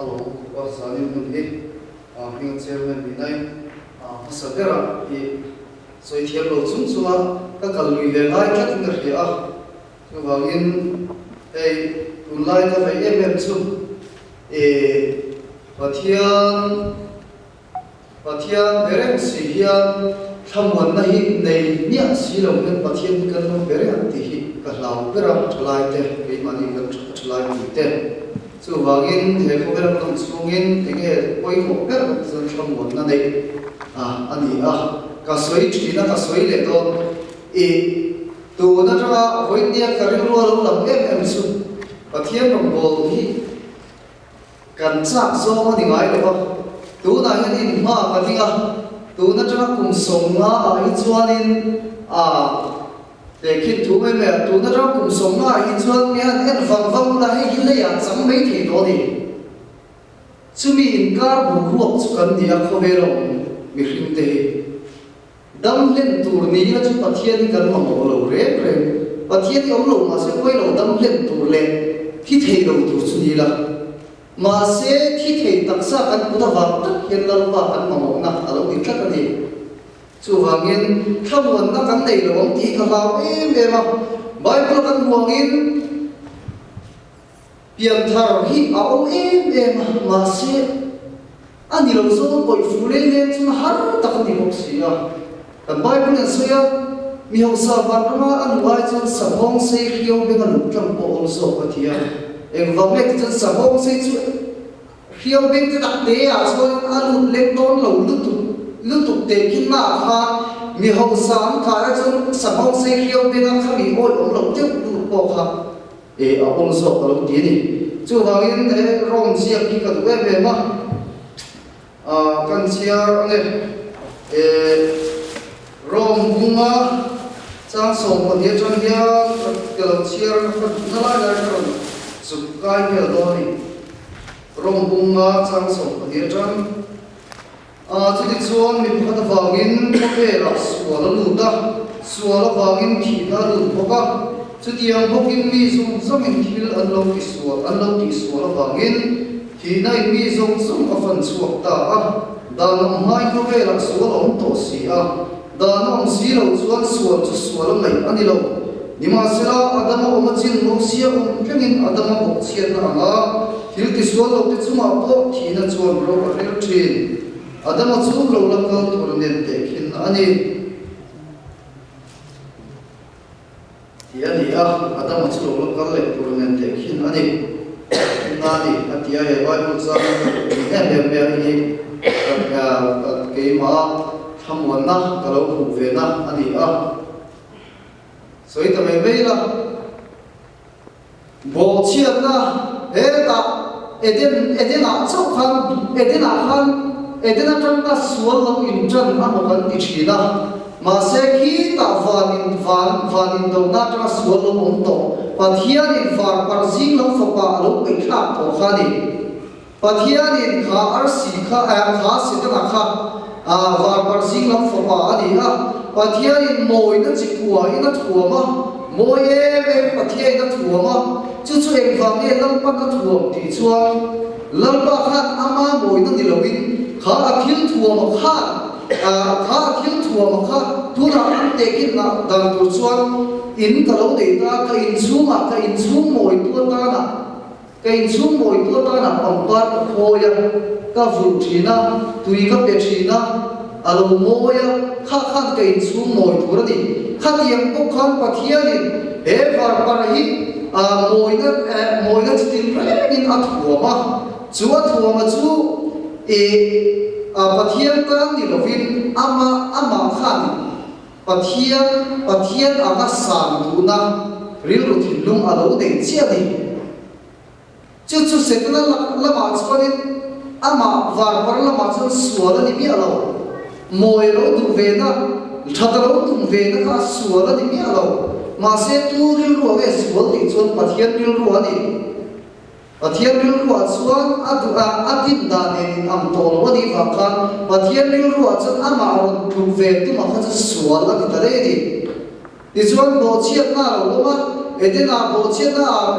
Hello, Salim Nungi, Ping Chairman Binay, Masakera, so it here goes soon, so a Kalui, I can't get here. So, Wangin, a Unlike of a MM2, a Patian, Berensi here, someone nahi, they near Silo, Patian can very anti, Kalau, Peram, like the money, like with them. So wangin he ko beram tong sungin tege koi ko per zon chom won na nei ani ka soi china ka soi le to e to na tra voi dia ka ri ro lam em su pathian rong bol hi kan cha so ma ni ngai lo to na hi ni ma ka tinga to na tra kum song na ai chuanin để khi thu mấy mẹ thu nó trong cùng sống là ít hơn nghe hết vòng là hay cái này chẳng mấy thì đó đi chú mình cả buồn ruột chú cần đi ăn về rồi mình không thể đâm lên tour này là chú bắt thiên cần mà một lâu rồi bắt thiên ông lâu mà sẽ quay lâu đâm lên tour lên thì thấy lâu tour chú đi là mà sẽ thì thấy tất cả các cụ thằng vật tất hiện là ba các mà một năm ở đâu đi chắc là gì chú Wangin không muốn nó cắn đầy rồi ông tí cả vào em mà bởi vì con Wangin biển thar hi ông em mà sẽ anh đi lâu rồi bồi phụ lên chúng hắn tất cả đi một xí à còn bởi vì nên suy mi học sa văn mà anh nói cho sắm hong sẽ hiểu về cái lúc trong bộ số cái gì à em vào mấy cái sắm hong sẽ hiểu về cái đặc đề à rồi anh lên đón lâu lúc tục để kinh mà ha mi hậu sáng khai ra trong sản phẩm xây khiêu bên ăn khami ôi ông lộc tiếp đủ bộ ha ông sổ ở lộc tí đi chú Wangin thế rong chia khi cả tụi em về mà căn chia này rong bunga trang sông còn nhiều trong kia cái lộc chia nó lại là cái sụp cái nhiều đó đi rong bunga trang sông còn nhiều trong chú thích xuân mình bắt đầu Wangin có thể là xua nó lụt ta xua nó Wangin thì nó lụt bốc á chú tiếng bốc in mi dùng do mình thì ăn lâu thì xua nó Wangin thì nay mi dùng ở phần xua ta á đàn ông hai có thể là xua nó ông tổ xí á đàn ông xí lâu xuân xua nó mấy anh đi lâu nhưng mà sẽ là Adam ông chín bốc xí ông cái nghìn Adam bốc xí nó à thì xua lâu thì chúng mà bốc thì nó xuân rồi ở đây trên Adam chú lâu lắm câu thổi nên để khiến anh thì anh Adam chú lâu lắm câu lệ thổi nên để khiến anh thì ai vai một sao em cái mà tham muốn na cái lâu phụ về na anh所以tụi mình bây là bộ chuyện na hết ta Eden à châu khăn Eden à khăn Eden a trong ta sual lo in chân a một cái gì đó mà sẽ khi ta vanin đâu na trong sual lo ông tổ và thiên in var parzing lo phật ba lo bị khát tổ khani và thiên in khá arsi khá sĩ ta khá var parzing lo phật ba ani và thiên in mồi nó chỉ thua nó thua mà mồi em và thiên nó thua mà chú em vàng em lâm bắt nó thua thì chuang lâm ba khát ama mồi nó đi lâu in khá khiêu thua mà khá khiêu thua mà khá tu là ăn tệ kinh là đằng tu xuân in cả lâu để ta cái in xuống mồi tua ta nè cái in xuống mồi tua ta nè bằng bát khôi à cái vụ chỉ na tùy cái bề chỉ na alo mồi à khá cái in xuống mồi tua đó đi khá tiền bốc khăn bát hiền đi để vào hi mồi nó chỉ tin phải in ăn thua mà chú Pathian kan di lovin ama khan Pathian aga san tu na ril ru thilung alo de chia ni chu setna lama chpanin ama var par lama chu suala ni mi alo moi lo du ve na thadalo tu ve na ka suala ni mi alo ma se tu ril ru ge sual ti chon Pathian ril ru ani Pathian ril ruwa chuan adim danin am tol wani vakan Pathian ril ruwa chuan ama ron tu ve tu ma kha chu sual la ti tare ni ti chuan bo chiat na lo loma edena bo chiat na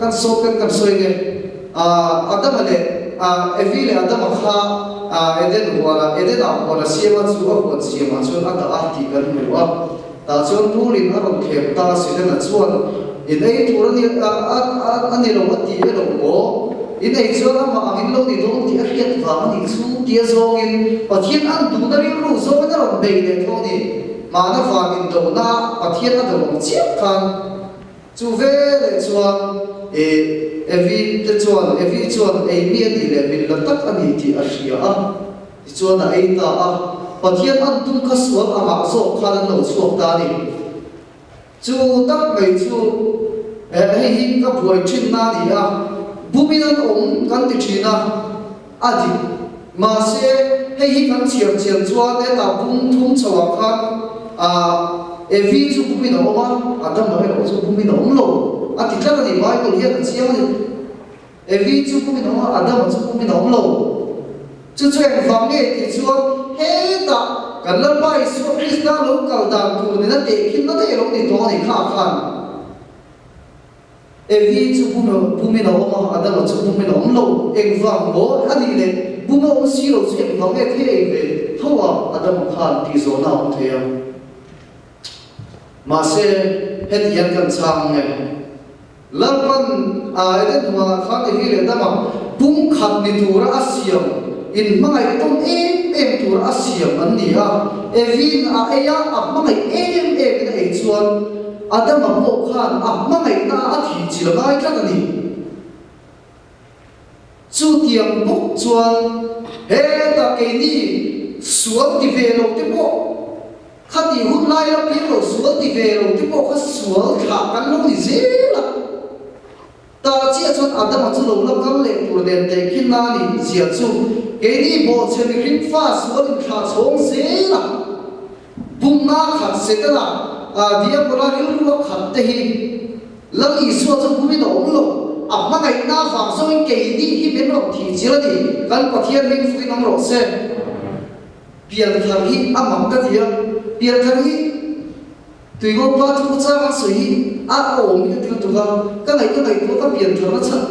kan so kan soi nge adam ale evile adama kha eden wala siama chu a kon siama chun ata ati kan muwa ta chon turin aron khem ta sidana chuan inei thurani ani lo ati lo ko inei chuan ama angin lo ni dong ti a hiat wa ani chu tia zongin pathian an du na ri ru zo na ron bei le thoni mana fa min do na pathian a do chiap khan chu ve le chuan evi chuan ei mian ni le min la tak ani ti a hria a chuan a ei ta a pathian an tum kha suak ama zo khan lo chuak ta ni chu tak mai chu hei hi ka buai thin na ni a bumin an kan ti thina adi ma se hei hi kan chiam chuan e ta bum thum chawa khan evi chu bumin oma adam lo chu bumin om lo ati tla ni Bible hian chiam ni evi chu bumin oma adam chu bumin om lo chu chen fam nge ti chuan hei ta kan lan bai su Krista lo kal dan tu ni na te khin na te lo ni to ni kha khan evi chu bumin oma adam chu bumin om lo eng vang bo ani le bumo si lo chu eng vang nge the ve thowa adam khan ti zo na om the ya ma se het yan kan chang nge lalpan eden thuma khan hi le dama pum khat ni tura asiam in mangai tom em tura asiam an ni a evin a eya a mangai em na ei chuan adam a mo khan a mangai na a thi chila bai tla ni chu tiang buk chuan he ta ke ni suam ti ve lo te po khati hun lai la pi lo suam ti ve lo te po kha suam kha kan lo ni zela ta chia chuan adam chu lo la kam le tur den te khin na ni zia chu ke ni bo chen rin fa suam kha chong zela bum na khat se ta la dia pura ril ru khat te hi lam i su chu bumi no lo amma ngai na fa so in ke ni hi ben ro thi chila ni kan pathian min fu nam ro se pian thang hi amam ka dia pian thang hi tùy ngô ba thu cha ka sui a om ni tu tu ka ngai tu ka pian thang na chan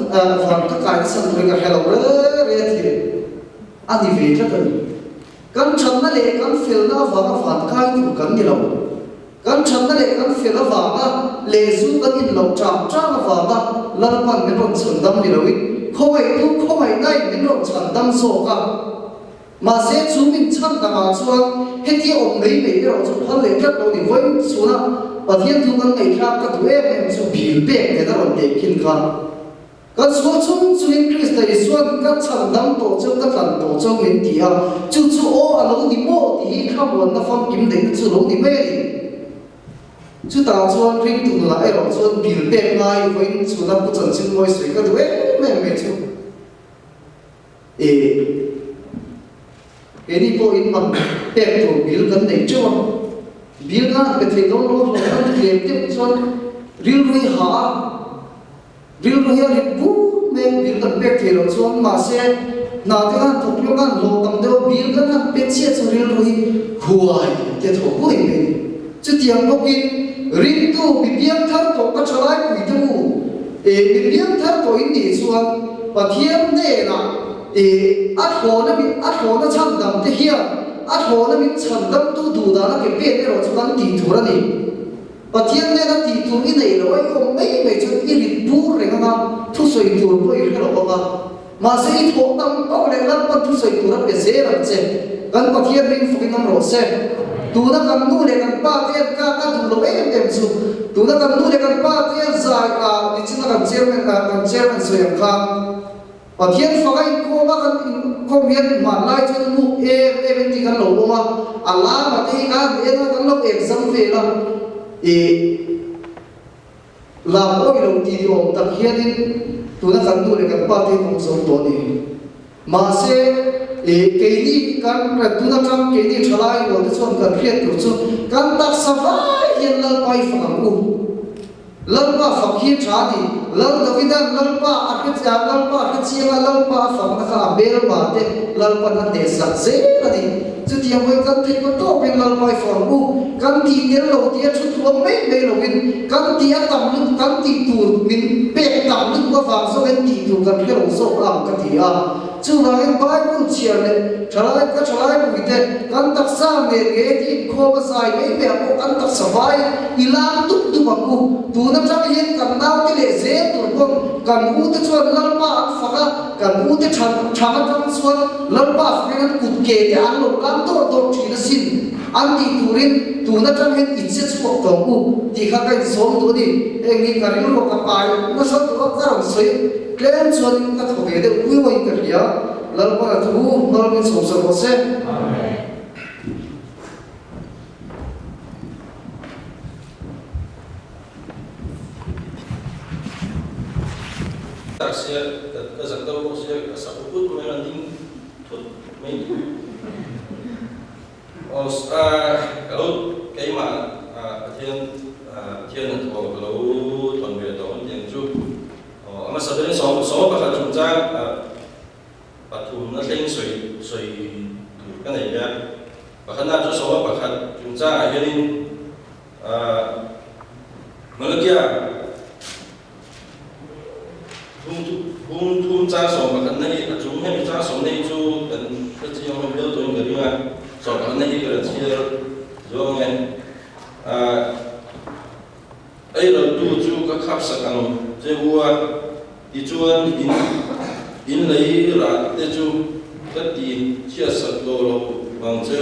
van ka kai san thoi ka hello re thi ani ve ta kan chan na le kan fil na va ka van kai tu kan ni lo kan chan na le kan fil na va ka le zu kan in lo cham cha na va ka lar pan me ron chun dam ni lo wi khoi nai me ron chan dam so ka ma se chu min chan da ma chuan heti om nei me ro chu phal le kat lo ni voi chu na pathian thu kan ngai thak ka tu em chu bil be ke da ron te kin kha kan so chung chu in Krista Isuan kan chan dam to chu ka tlan to chu min ti ha chu o a lo ni mo ti kha bon na fam kim de chu lo ni me chu ta chuan ring tu na ai ro chuan bil be ngai voi chu na pu chan chin moi sui ka tu me chu any po in man pek to bil kan nei chuan bil kan pe thei dong lo kan klem te chuan ril rui ri bu me bil kan pek thei lo chuan ma se na te kan thok lo kan lo tam de bil kan pe che chu ril rui huai te tho hui me chu tiang bo kin rin tu bi piang thar to ka chalai pui tu bi piang thar to in ni chuan pathiam ne na at ho na chan dam te hian at ho na mi chan dam tu du da na ke pe ro chu kan ti thura ni pathian ne na ti tu i nei lo ai ko mai chu i ri pu re nga thu soi tur po i ro ba ma se i tho tam ko le lan pa thu soi tur pe se ra che kan pathian ring fu ki nam ro se tu na kan nu le kan pa te ka du lo em chu tu na kan nu le kan pa te za ka ni chin na kan chairman so yang kha pathian fagai ko ma kan ko mian ma lai chen mu ti kan lo ma ala ma te ka e na kan lo exam fe la la ko lo ti om ta hian tu na kan tu le kan pa te kong so to ni ma se ke ni kan tu na kam ke ni thalai lo te chon kan khiat tu chu kan tak savai yen la pai fa ku lalpa fakhi chadi lal davidan lalpa akhicha lalpa akhicha lalpa fakna ka bel ba te lalpa na te sa se ani chuti amoi kan thei ko to pen lalpa formu kan ti tel lo ti chu thum mai mai lo win kan ti atam lu kan ti tur min pe tam lu ko fa so kan ti tu kan hero so am ka ti a chu na in Bible chiar le thalai bui te kan tak sa me ge ti kho ba sai me me ko kan tak savai ilam tuk tu baku tu na chang yen kan nau ti le ze tu bom kan u te chuan lalpa an faka kan u te thang chang chuan lalpa fren kut ke te an lo kan tor thi na sin an ti turin tu na chang hen itse chuak to ku ti kha kai som tu di engi karin lo ka pai na so tu ka rong soi klen chuan ka thoge de ui wai ka ria lalpa tu nol min som so se amen Taksia kazakta bosia kasaput melanding tot main os kalau kaima thiên thổ kalau thuần về đó tiếng chu mà sau đó số các chúng ta bắt thùng nó lên soi cái này ra và khả năng cho số các chúng ta hiện nay mà lúc kia thùng cha số các này chúng hay cha số này chu cần cái gì mà biết tôi người đi mà số các này cái là chia rồi nghe ấy là chu các khắp sắc ang chế hua đi chuan in lấy ra để chu cái gì chia sẻ đồ lo bằng chế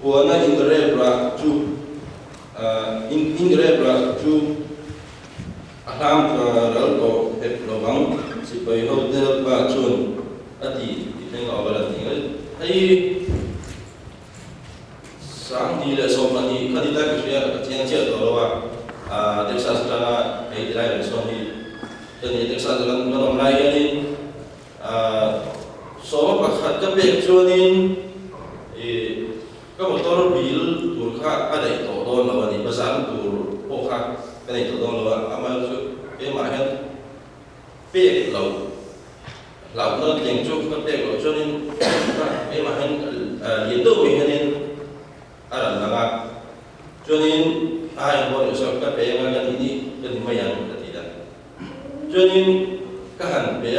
hua na in cái ra chu in cái ra chu làm ra đồ hết lo bằng chỉ phải hậu để ba chuan cái gì thì ngõ là gì ấy sáng đi là xong là đi khi ta cứ suy nghĩ chuyện chuyện đó là Texas là cái này là xong đi cho nên Texas là nó làm lại cái này số các hạt các việc cho nên các một tổ bill tổ khác ở đây tổ đó là vấn đề bây giờ tổ bộ khác cái này tổ đó là mà cái mà hết việc lâu nó dành cho các việc cho nên cái mà hết liên tục mình nên là cho nên ai muốn được các bé ngang cái này cái này mấy anh cái gì đó cho nên các hành bé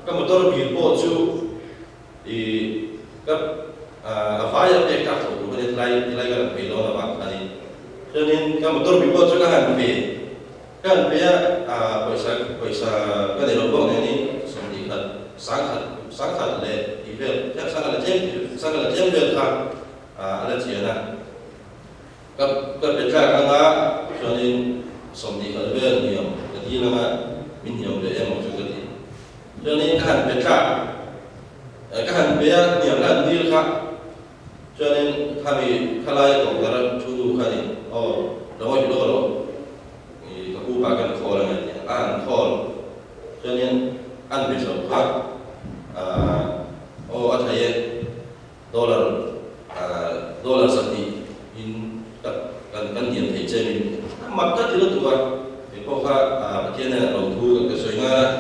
các một tổ bill bộ chú thì các phải là bé các tổ của cái lại cái bé đó là bạn này cho nên các một tổ bill bộ chú các hành bé bây giờ cái này là bộ này xong thì thật sáng thật lệ thì việc sáng là chết việc khác là chuyện này các bên khác các ngã cho nên xong thì thật việc nhiều cái gì là mình nhiều để em một chút cái gì cho nên các hành bên khác các hành bé nhiều là đi khác cho nên kami kalai tổng ra chú đủ khai đó là đó rồi các cụ bà cần khó là này ăn khó cho nên ăn bây giờ khác ở đây dollar sắp đi in cần tiền thể chế mình mặc tất thì nó tụi thì có khác cái này là đầu thu cái sợi nga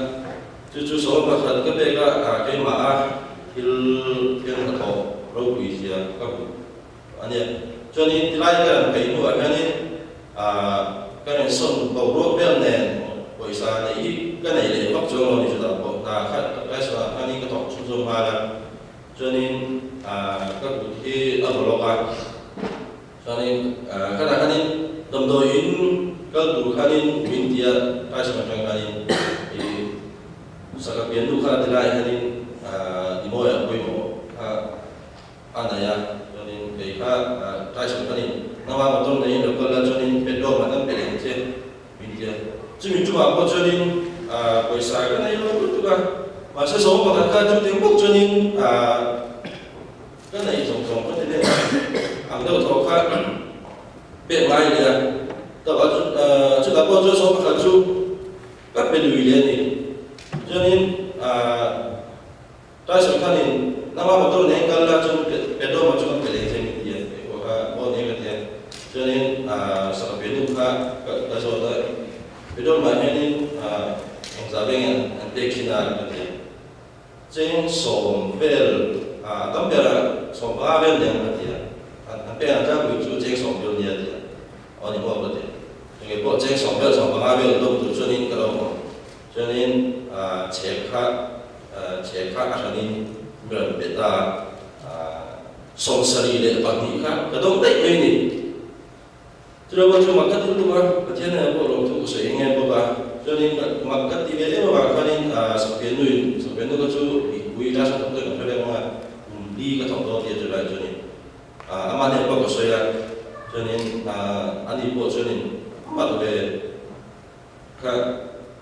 chú số mà khẩn cái bên cái mà thì là thọ rau quỳ gì các cụ anh em cho nên lại cái nữa cái này cái này xong cầu ruộng bên này bây giờ cái này để bắt cho nó thì chúng ta bỏ cái số cái này cái thọ chung mà là cho nên các cụ thì ở bộ lạc cho nên cái này cái đồng đội các cụ cái này mình thì cái số cái này thì sẽ các biến đủ cái lại cái này đi mua ở quê mộ anh này cho nên cái số cái này nó mà một trong này được gọi là cho nên bên đó mà nó bị đánh chết mình thì chứ mình chụp vào cho nên bây giờ cái này nó cũng là mà sẽ số mà các chú tiếng quốc cho nên cái này giống có thể nên hàng đầu thầu khác bên ngoài thì tập chúng ta có số mà các chú các bên lùi lên thì cho nên trái số cái này nó mà một trong này cái là cho bên đó mà chúng ta bị đánh chết mình thì có những cái tiền cho nên sản phẩm đúng khác cái số đó bên đó mà nên giá bên anh thấy khi nào cái gì trên sòng về tấm bia là sòng ba bên liền cái gì anh bia là chắc bị chú trên sòng bên liền gì anh em có cái gì cái bộ trên sòng ba bên đâu tụi cho nên cái đó cho nên chế khác chế khác anh em mình biết ta song sari để bằng gì khác cái đó đấy mấy nè cho nên mà cái thứ đúng không cái thế này bộ lòng thu sẽ nghe bộ ba cho nên mà cái tí về mà cái nên sắp biến nuôi cái chú bị quy ra sắp tới cái này mà đi cái thằng đó thì trở lại cho nên mà nên bao cái sợi cho nên anh đi bộ cho nên bắt về cái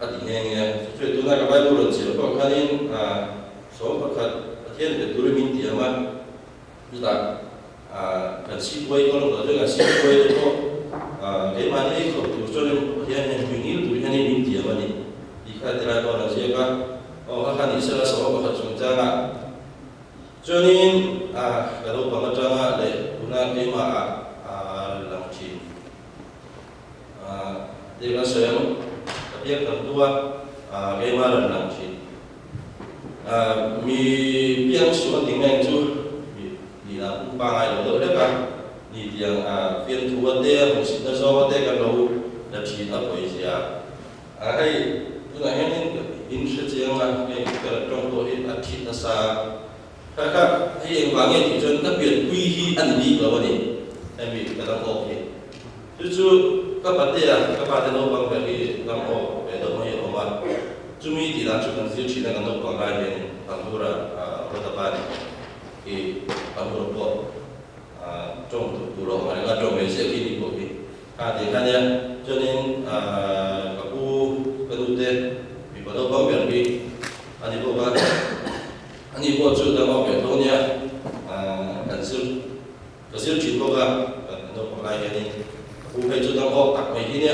anh đi nghe cho nên tôi nói cái bài bộ lần trước cái nên số cái thế này tôi mình thì mà chúng ta cần xin quay con đó là xin quay đó cái mà này không tu cho nên hiện nay mình nghĩ tụi anh mình thì mà này đi khai ra con là gì cả các anh sẽ là số các chúng ta cho nên cái đó bằng cái trang để chúng ta cái mà làm chi để cái số cái việc làm tua cái mà làm chi mi biang số tiếng Anh chú đi là cũng ba ngày rồi đấy cả đi tiếng phiên thu vấn đề một số do vấn đề cái lâu là chỉ là bởi gì hay tức là hiện nay in sự tiếng là cái trong đó hiện là thịt là sa các hay vàng nghe thì dân các biệt quy hi ăn đi là vậy em bị cái đang ok chứ các bạn đâu bằng cái đang ok về đâu mà hiểu mà chúng mình thì đang chụp ảnh siêu chỉ là cái đâu bằng lại này bằng đồ là tập bài thì bằng đồ bộ trong đồ mà là trong về sẽ khi đi bộ thì thì cái này cho nên các cô cái đối tượng bị bắt đầu bằng việc đi anh đi bộ ba anh đi bộ chưa đang học về thôi nhé cái siêu chỉ bộ ba cái đâu bằng lại cái này cô phải chưa đang học tập mấy cái nhé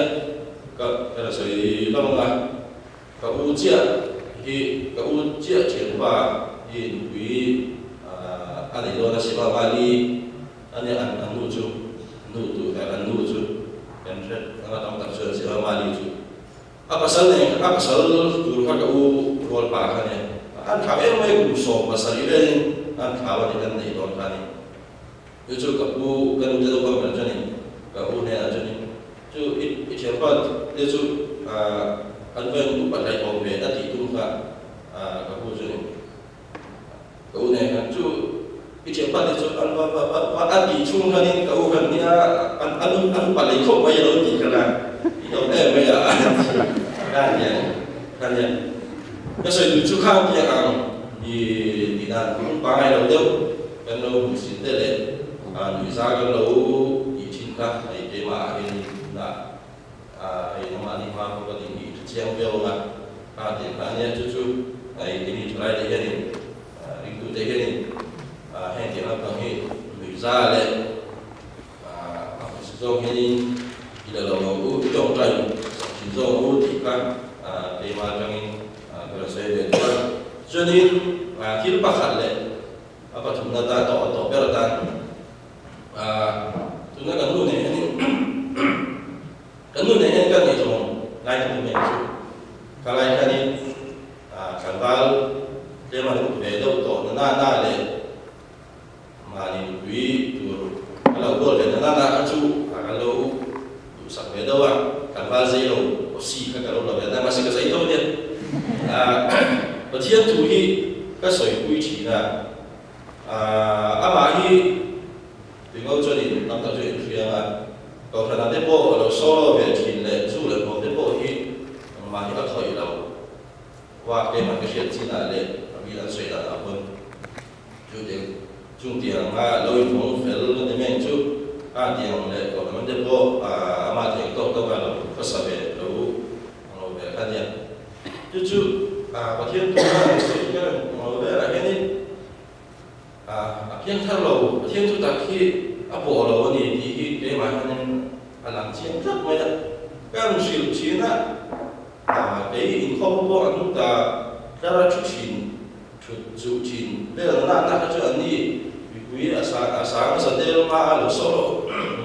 cái là sự long là các u chia thì các u chia chuyển qua thì quý anh ấy đó là sẽ vào Bali anh ấy ăn nuôi chú nuôi tụi cái ăn nuôi chú em sẽ nó trong tập sự sẽ vào Bali chú pasal này pasal tụi các u rol pa cái này anh khảo em mấy cũng sổ pasal ini anh khảo anh ấy này đó cái này như chú các u cái u đó có cái này các u này là cho nên chú ít chuyện qua như chú anh quen cũng bắt lại còn về đã thì cũng cả các cô chú này cô này chú cái chuyện bắt thì chú anh anh đi chung cái này các cô gần như anh bắt lại không bao giờ đâu thì cái là thì đâu em bây giờ cái này cái sự chú khao thì thì là cũng ba ngày đầu đâu cái lâu cũng xin tới đấy người ra cái lâu ý chín cả cái mà cái là nó mà đi qua có tình ý chiang beo mà thì anh chú này thì đi lại để cái này đi tu để cái này hay thì nó còn cái người ra lên sử dụng cái này thì là đầu ngũ trong trời sử dụng thì các cái mà trong cái là sẽ về cho nên khi nó bắt hẳn lên chúng ta tỏ bé là ta chúng ta cần luôn này cái nơi này kan itu lain tu macam kalau ikan ni kalau dia mahu bedo tu nana le mari dui tu kalau boleh nana acu kalau tu sak bedo kalau zero osi kalau lah bedo masih kesai tu dia bertiap tu hi kesai kui cina ama hi tengok jadi nampak jadi dia còn thời gian tiếp bộ đầu số về chỉ lệ du lịch một tiếp bộ thì mà những cái thời đầu và cái mặt cái chuyện chỉ là lệ vì là suy là hơn trung tiền mà lôi phong phải luôn để mình chú tiền lệ còn mình tiếp bộ mà tiền tốt đâu mà có sao về đâu nó về cái gì chú có thiên tu là cái nó về là cái này thiên thao lầu thiên tu ta khi bộ lầu này thì cái mà anh làm chiến rất mấy đó các ông sử chiến á cái không có anh ta ra chút chín bây giờ nó đã cho anh đi quý là sáng giờ đây mà lúc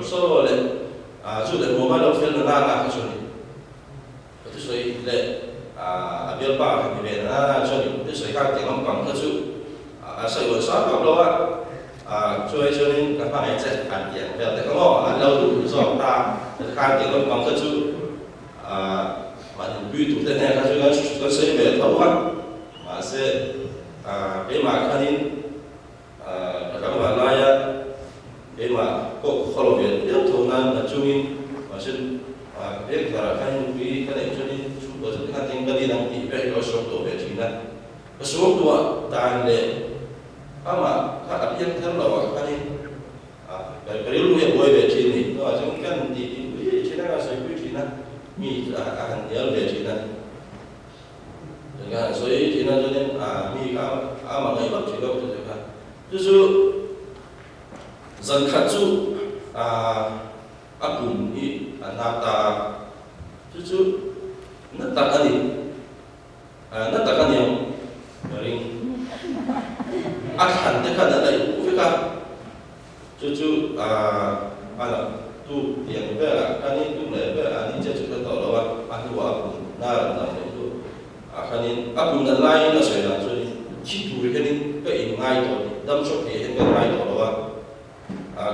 solo đấy chú để mua máy đầu phiên là đã cho đi cái suy đấy biết bao thì về nó cho những cái suy khác thì không còn cái chú sợi vừa sáng còn đâu á cho nên các bạn sẽ phản biện về cái ngõ lâu đủ do ta khai tiếng công bằng chú mà những quy tụ thế này các chú nó sẽ về thấu mà sẽ cái mà khanin các bạn lại cái mà có khó việc tiếp tục là chung in mà xin biết là khanin vì cái này cho nên chúng tôi sẽ thành cái đi đăng ký về cái số tổ về chính là cái số tổ đàn lệ ama các yang terlalu khanin cái lưu hiện quay về chính này nó trong cái đi chỉ là cái sự chính là mi akan nhớ về chính là dengan所以今天昨天mi mà ngày bắt chỉ đâu cho các bạn，就是人看住cùng đi nata，就是nata kan yang paling akan dekat dari Afrika，就是mana tu yang berat kan itu berat ini jadi kita tahu bahwa aku nara dalam itu khanin akum na lai na soi na chuni chi tu ri khanin ka in ngai to dam chok he hen ka ngai to wa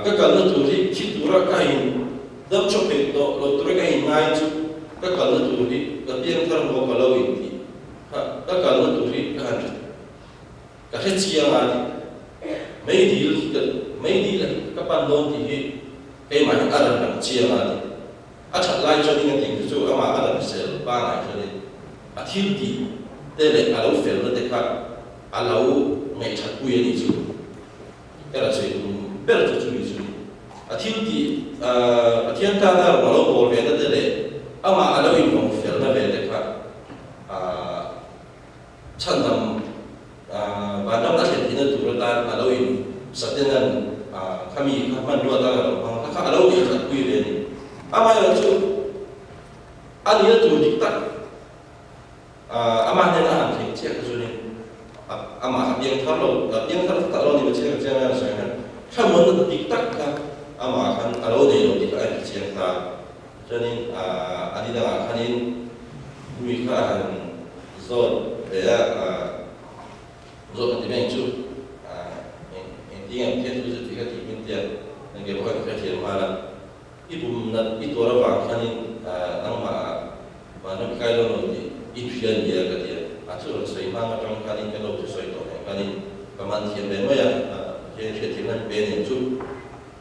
ka kal na tu ri chi tu ra ka in dam chok he to lo tu ra ka in ngai chu ka kal na tu ri ka pian thar mo ka lo in ti ka kal na tu ri ka han ka he chi yang ani mấy đi là các ban đôn thì cái mà những adam làm chi yang ani a chat lai cho nên tình chu ama adam sẽ ba lại cho nên thiếu đi đây là alo phèn nó để khác alo ngày chặt quê này chứ cái là chuyện bé là chuyện gì chứ thiếu đi thiên ta là mà lo bồi về nó đây là mà alo in không phèn nó về để khác chân tâm và nó đã hiện thì nó tụi ta alo in sát đến nên kami kapan dua tahun kalau alo in chặt quê về này mà là chứ anh ấy tụi diktat ama hanya nahan cek kesuni ama yang terlalu tak lalu dibaca macam mana saya kamu diktat ama akan kalau dia diktat cek tak jadi adi dah kanin mereka akan zon dia zon di bengcu intinya dia tu jadi kita dia negara bukan kerja malam itu orang kanin nama mana kalau Infian dia kata atur saya mana orang kali kalau tu saya tahu kali kemantian bemaya yang saya tinggal beni tu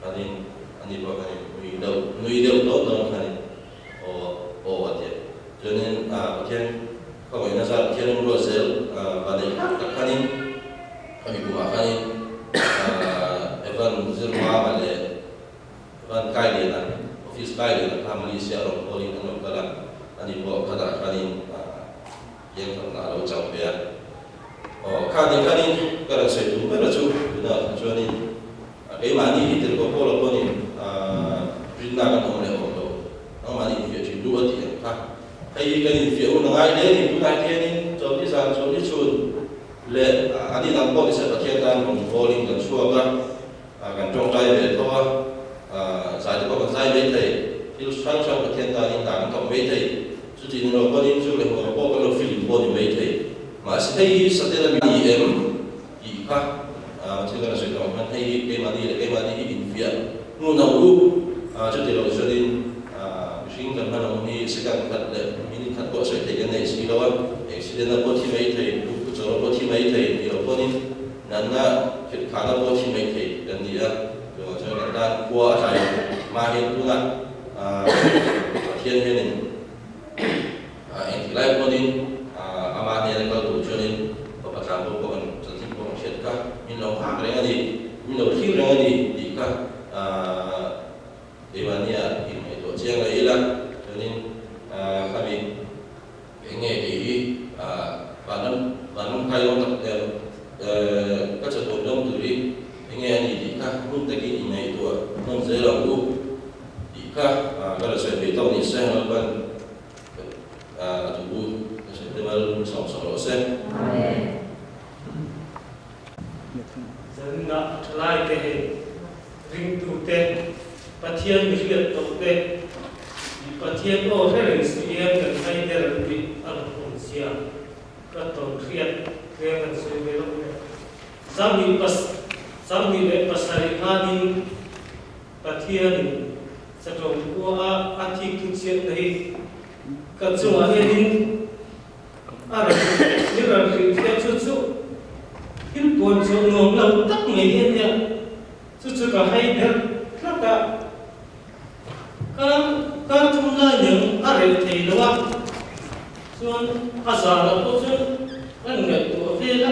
kali ani bawa kali nui dau tahu kali dia jadi macam kalau ini saya kirim Rosel pada kali kami buat kali Evan Zirma pada Evan Kailan office Kailan kami Malaysia orang Poli dan orang ani bawa kata kali yang pernah lalu capai. Kadang-kadang kalau saya jumpa racu, benar racu ni. Kaiman ni kita berapa lama ni rindakan oleh Allah. Nama ni dia dua tiga. Hai kan dia orang lain ni bukan dia ni. Jadi saya jadi cun. Le, adi nampak saya pakai dan mengoling dan suara akan jongkai betul. Saya tu bukan saya betul. Itu sang pakai dan tak tahu betul. Jadi ni orang ni tu le orang kalau film pun betul. Masih hai setelah IMIK macam mana saya tahu kan hai kemani India. Nunau jadi kalau jadi mungkin kan mana ni sekarang kat ini kat buat saya tekan ni sekilawan accident apa timai thai jauh apa timai thai ni apa ni nana kita kana apa timai thai dan dia macam kata kuah saya mahir tu lah tian ni yang lain pun ni amannya kalau tujuan apa campur pun jadi pun syarikat minum hak dengan ni minum kiri dengan ni jika Iwania ini itu yang lainlah jadi kami ingin di banam kayu kecenderungan turi ingin di jika pun tadi ini itu non saya lalu jika kalau saya beritahu ni saya lakukan tubuh Terima sama-sama saya. Jangan nak celai ke ring tu te, patian melihat tu te, patian orang yang kan saya dari alam manusia, kata kriat kriat sebelum Sambil lepas hari hari patian sedang kuah hati kuncian dari kecuali ada ni orang kriat cucu hiền nhỉ chú cả hay được rất là các chúng ta những ở thì đúng không xuân giờ là cô xuân anh người của phía đó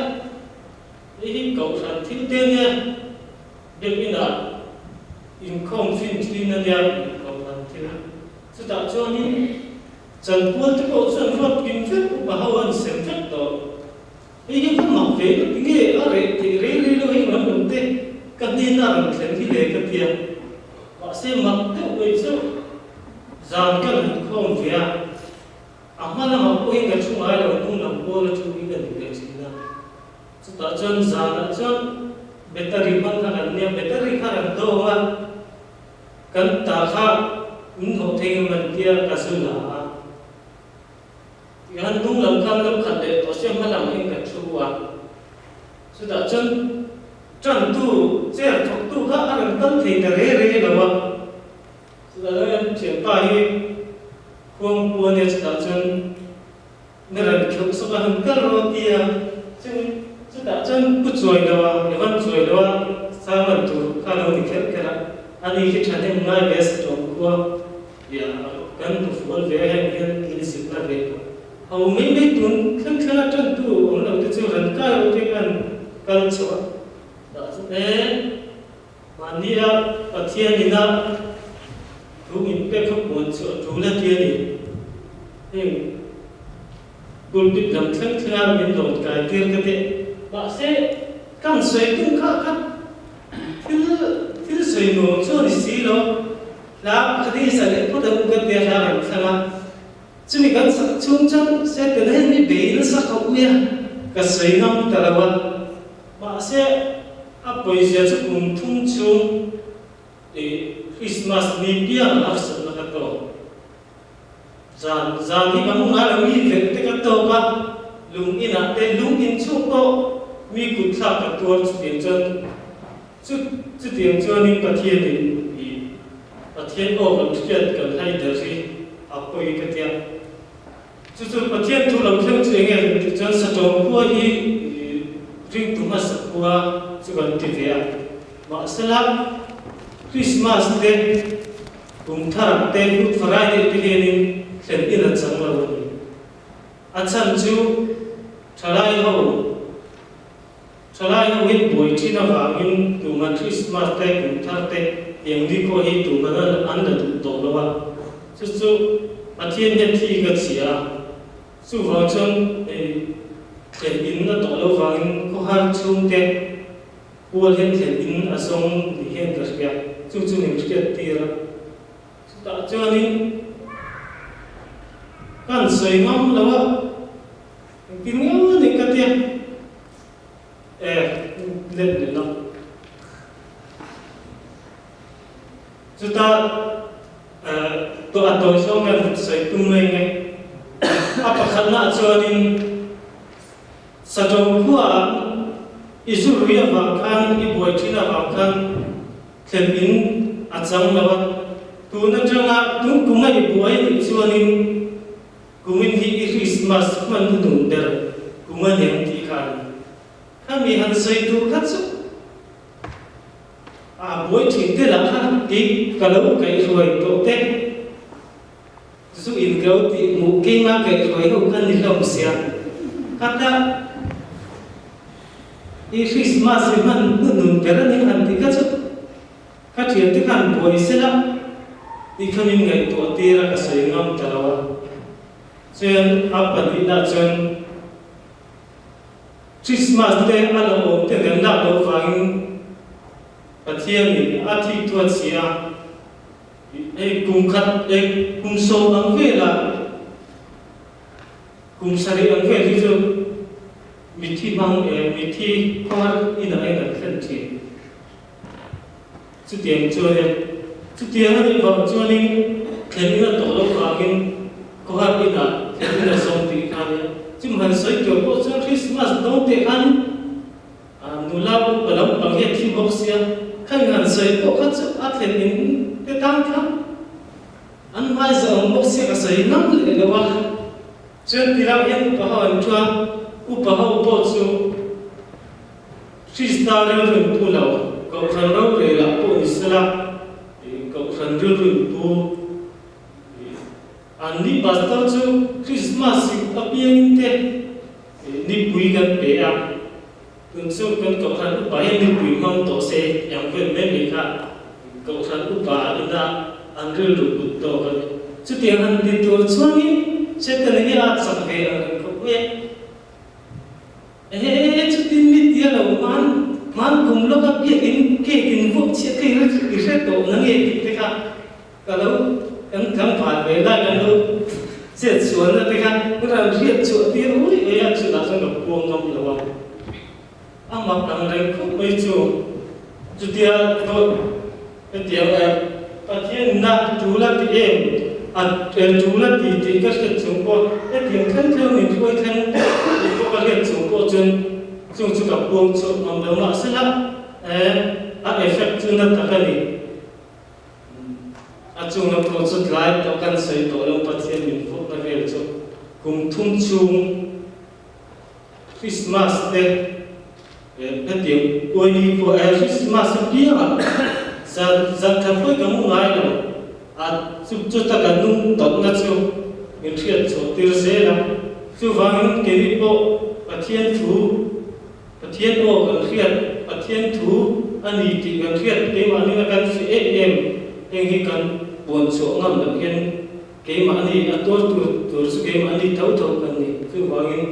đi cầu sản thiên tiên nha được in là in không phim phim nên nha cầu sản thiên sự tạo cho những chẳng quân cái bộ xuân phật kinh phép và hậu ân xem phép đó đi không học về được cái nghề ở đây thì rê đâu hình lắm đúng thế các tin là mình xem cái lễ cái tiền họ sẽ mặc theo người số dàn cái là không về amma na ma ko hinga chunga lo tung lam ko la chu hinga ni le sina so ta chon za na chon battery man ka an ne battery kha ran do ma kan ta kha un ho theng man kia ka su la yan tung lam kan lam khat le to se ma lam hinga chu wa so ta chon tu che thok tu kha an kan thei ta re lo wa so ta yan chen pa hi Kuang puan ya cita cun neran kyok suka hengkar roti ya cun cita cun pucuai dawa yaman pucuai dawa sama tu kalau dikir kira ani kita ni mengai biasa dong kuah ya kan tu full veh yang ini sikna veh hau mimi tun kan kena cun tu orang tu cun rengkai roti kan kalau coba mani ya patian ina tu impe kau pun tu lah dia ni gồm biết làm thân thương biến đổi cải tiến cái thế bạn sẽ căn xoay tung khác thứ xoay nổ cho đi xí đó là cái gì sẽ lại có được cái tiền ra làm sao mà chứ mình cần sắc chung chân sẽ cần hết mấy bé nó sắc không biết cái xoay năm ta là bạn sẽ áp bây giờ sẽ cùng thung chung để Christmas New Year áp dụng là cái đó zan ni kamu ngala mi ve te ka to ka lung ina te lung in chu to mi kut sa ka to chu tiang chon chu tiang chon ni pathian ni pathian o ka chiat ka hai da si apoi ka tia chu pathian tu lam thang chu nge chon sa to ko hi ring tu ma sa ko chu kan ti ve ma sala Christmas te kum thar te Good Friday te ni khen in là chẳng là gì anh xem chú trở lại hết buổi chiều nào vào in tụi mình Christmas tết cũng thắt tết yang đi coi hết tụi mình là ăn được tụi đó mà chú anh thiên nhân thi cái gì à chú vào trong khen in là tụi đó vào in có hai chung tết buổi hết khen in ở trong thì hết cái gì chú mình cái tiền đó chú ta cho nên kan xoay ngắm lawa kinh ngắm thì cái tiền lên lắm chúng ta tôi xong cái một xoay tung lên ngay apa khana cho nên sa trong hoa isu ruya vangkan ibuai china vangkan kembing acang lawa tu na janga tu kuma ibuai cho nên kumin hi Christmas man nun der kuman yang ti kan kami han sai tu khat su boy thing te la kha ti kalau kai rồi to te su in gau ti mu ke ma kai rồi ho kan ni long sia kata Christmas man nun der ni han ti khat su kha thian ti kan boy se la ti kami ngai to te ra ka sai ngam tarawa chen apa ni na chen Christmas day ala o te den na do fang pathian ni athi tu sia kum khat kum so ang ve la kum sari ang ve ji jo mithi bang mithi par ina ai khan thi chu tiang ni ba chu ni khen na to lo fang có hai bên là sông thì khai chứ mà sấy kiểu có cho Christmas đâu để ăn nụ lao và đóng bằng hiện phim bốc xia khai ngàn sấy có các sự áp hiện những cái tăng khám ăn mai giờ bốc xia cả sấy nắng lệ là ba trên thì làm hiện có hỏi cho upa hậu bộ chú Krista rin tu lau kau kan rau re la po Islam kau kan rin tu ani pastor chu Christmas apiang te ni pui kan pe a kun chu kan kau kan pa ni pui mang to se yang ven men ni kha kau kan pa ina an rin ru to kan chu tiang an di to chuangi se kan ni a sak ve an ko we chu tin mi tia lo man kum lo ka pia in ke kin vok che ke ri ki se to na nge ki te kha ka lo kan phạt về lạiกันluôn sẽ xuống là cái khác cái là riết chuột tiền ui ấy là chuyện là trong gặp buông ngâm là vào ăn mặc đằng này không mấy chú tiền thôi cái tiền là cái tiền nát chú là thì em chú là thì các cái chúng cô cái tiền khăn theo mình thôi khăn thì có cái chúng cô chúng gặp buông chuột mà đâu mà sẽ lắm effect chúng ta ta cái gì chung nó có chút lại tao cần xây tổ lòng phát triển mình phúc là về cho cùng thung chung Christmas day cái tiếng ôi đi của Christmas kia za tham phơi cái mông ai đâu chút ta cần nung tốt na chú mình thiệt cho tiêu xe lắm chú vang cái đi bộ phát triển bộ cần thiệt phát triển thú anh đi thì cần thiệt cái mà anh cần phải em cái cần buồn số ngầm được hiện cái mà anh đi tôi số cái mà anh đi thấu cần đi cứ vào cái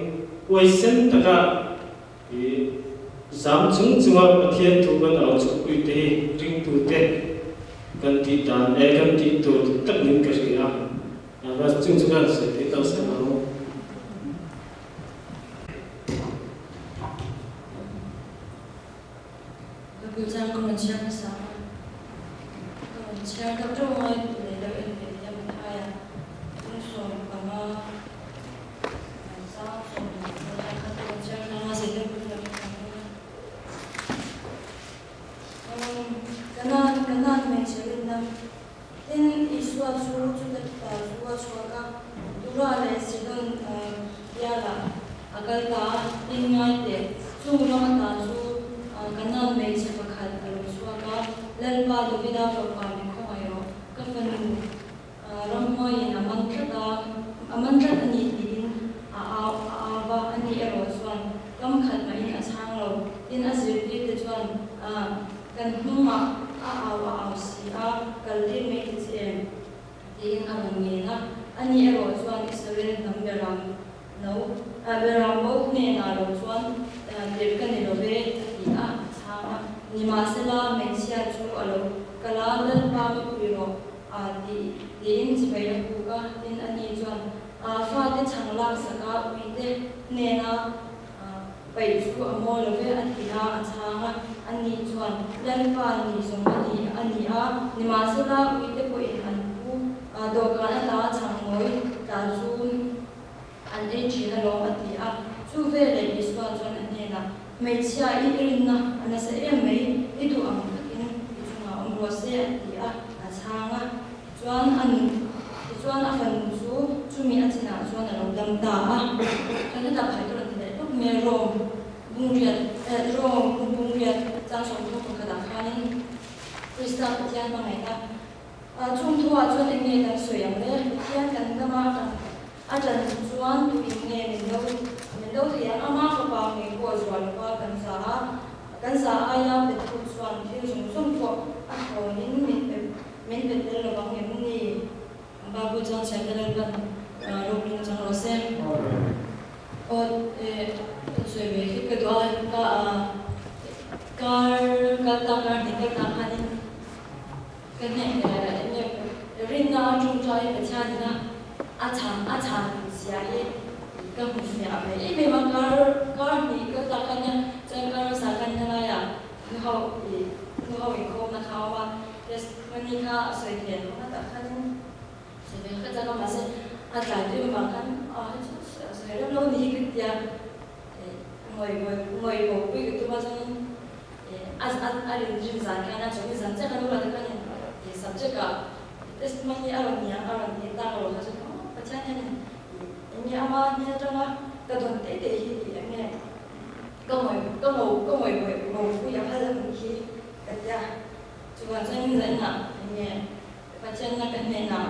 quay xem tất cả thì giảm chúng học thiên thu cần ở chỗ quy tế riêng tu tế cần đi đàn cần đi tu tất nhiên cái gì và chúng sẽ thấy tao sẽ bảo Bây giờ con chưa có sao 제가 걱정을 내려드리면 하야 무슨 아마 싸움을 하고 제가 나서는 그나 매체는 인 이수와 주주됐다 주가 누라래 지금 야라 아갈까 인할 때 중로마다 주 그나 매체가 갈로 주가 렌바 도비다 법관이 커요. 그분 럼모인 아만트다니 딘 아바 아니 에로스완 감칸마인 아창로 인 아즈르디 드존 간후마 아아와 아우시아 갈리메이츠 딘 아롱이나 아니 에로스완 이스라엘 남베람 노 베람보 네나로스완 데르카니로베 이아 차마 Nimasela Mencia Chu Alo Kalalan Pam Piro di in Chibaya Kuga in Anijuan Fa de Changla Saka Wite Nena Pai Chu Amolove Atina Achanga Anijuan Lanpa Nizongani Ania Nimasela Wite Po in Anpu Dokana La Changoi Kazun and Echina Long Atia Chu Vele Iswan John Nena Mecia irina anasa emei itu ang kakin ituna umrose atia achanga chuan afan chu chumi achina chuan alo damta kana da phaitor ande tok me rom bungriat chang som thu kada khanin krista patian mangaita chung thua chuan enge dang soyang le patian kan dama kan ajan chuan tu inge Mendo thiang ama ka pa nge ko zwan pa kan sa aya pe thu zwan thil sung ko a ho nin min pe tel lo bang em ni ba bu chan cha tel ban ro min chang ro se o so ve hi ka dwa ka ta ni ka khanin kan ne rin na chung chai pe cha ni na a chan sia ye Kamusia be ibe makar ni ka takanya changkar sakanya la ya nuhau ko na khawa des manika soithen na takhan sebe ka jaka mase atlai tu makan sere lo ni kitya ngoi ko pi tu ma sang arin jin zan kana choki zan cha kan la takhan ye subject ka des mani aron ni ta ro ha cha pachanya ni ini ama ni jangan kadon te hi ini có ngồi vui ở hai lần khi cả nhà chúng ta sẽ nhìn nào nghe và trên là cái này nào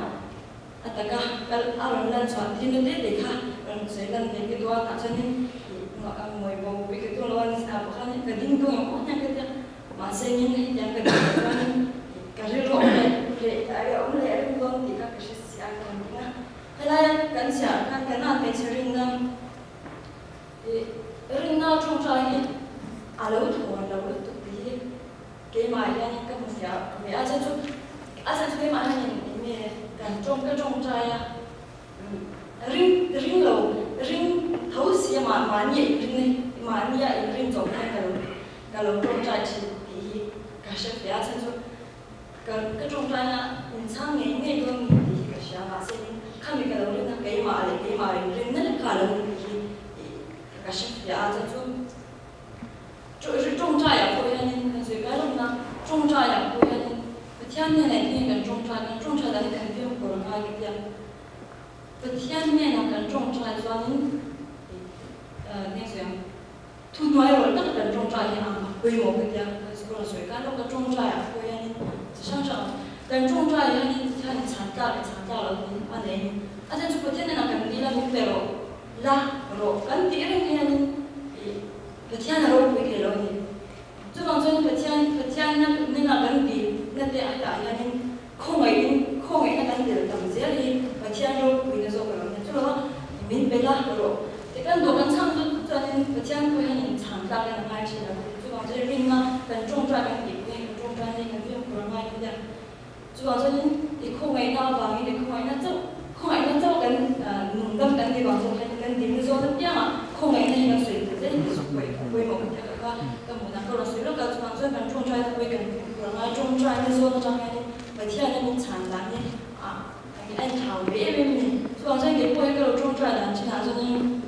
tất cả các lần lần soạn thì nó để khác lần sẽ lần để cái tua tạo cho nên ngồi bầu với cái tua loan sao có khả cái đinh tua nhỏ nhá cái mà sẽ nhìn thấy rằng cái cái rổ này để ai ông lẽ đúng không thì các cái sự sẽ còn nữa hay là cái sẽ cái nào cái sẽ riêng nào trong trái à lâu thôi thì cái mà anh các mình sẽ về ai sẽ cái mà anh nhìnกันtrong trái riêng lâu riêng thấu xia mà nhẹ riêng mà nhẹ riêng giống cái lâu trong trái thì cái sẽ về ai sẽ cái trong trái là mình sang nghe luôn thì cái sẽ mà sẽ không cái lâu riêng cái mà riêng nó là cái lâu thì cái sẽ về ai sẽ种菜呀，不然你随便弄那种菜呀，不然你天天来听跟种菜的肯定不能一点，不天天那跟种菜说你那些，土买了那跟种菜一样，规模个点，是不是随便弄个种菜呀，不然你想想跟种菜呀，你参加了，你安尼，而且就不天天那跟你那没得了，跟别人看你。不天那路不给了你，就讲真不天那跟比那点你空位那跟比等这里不天路不那时候个了，就说民别啦个了，这跟多跟唱就真不天不很长大跟买起来，就讲这人嘛跟种出来跟比那个种出来那个就不能买的，就讲真你空位那方面你空位那走跟农耕跟地方说跟地那时候那边嘛，空位那个水这里是规模个跟我那个了，水那个就讲这跟种出来的会跟我那种出来的时候那张面不天那你产蓝的啊，你按炒别别就讲这给过一个种出来的，其他就你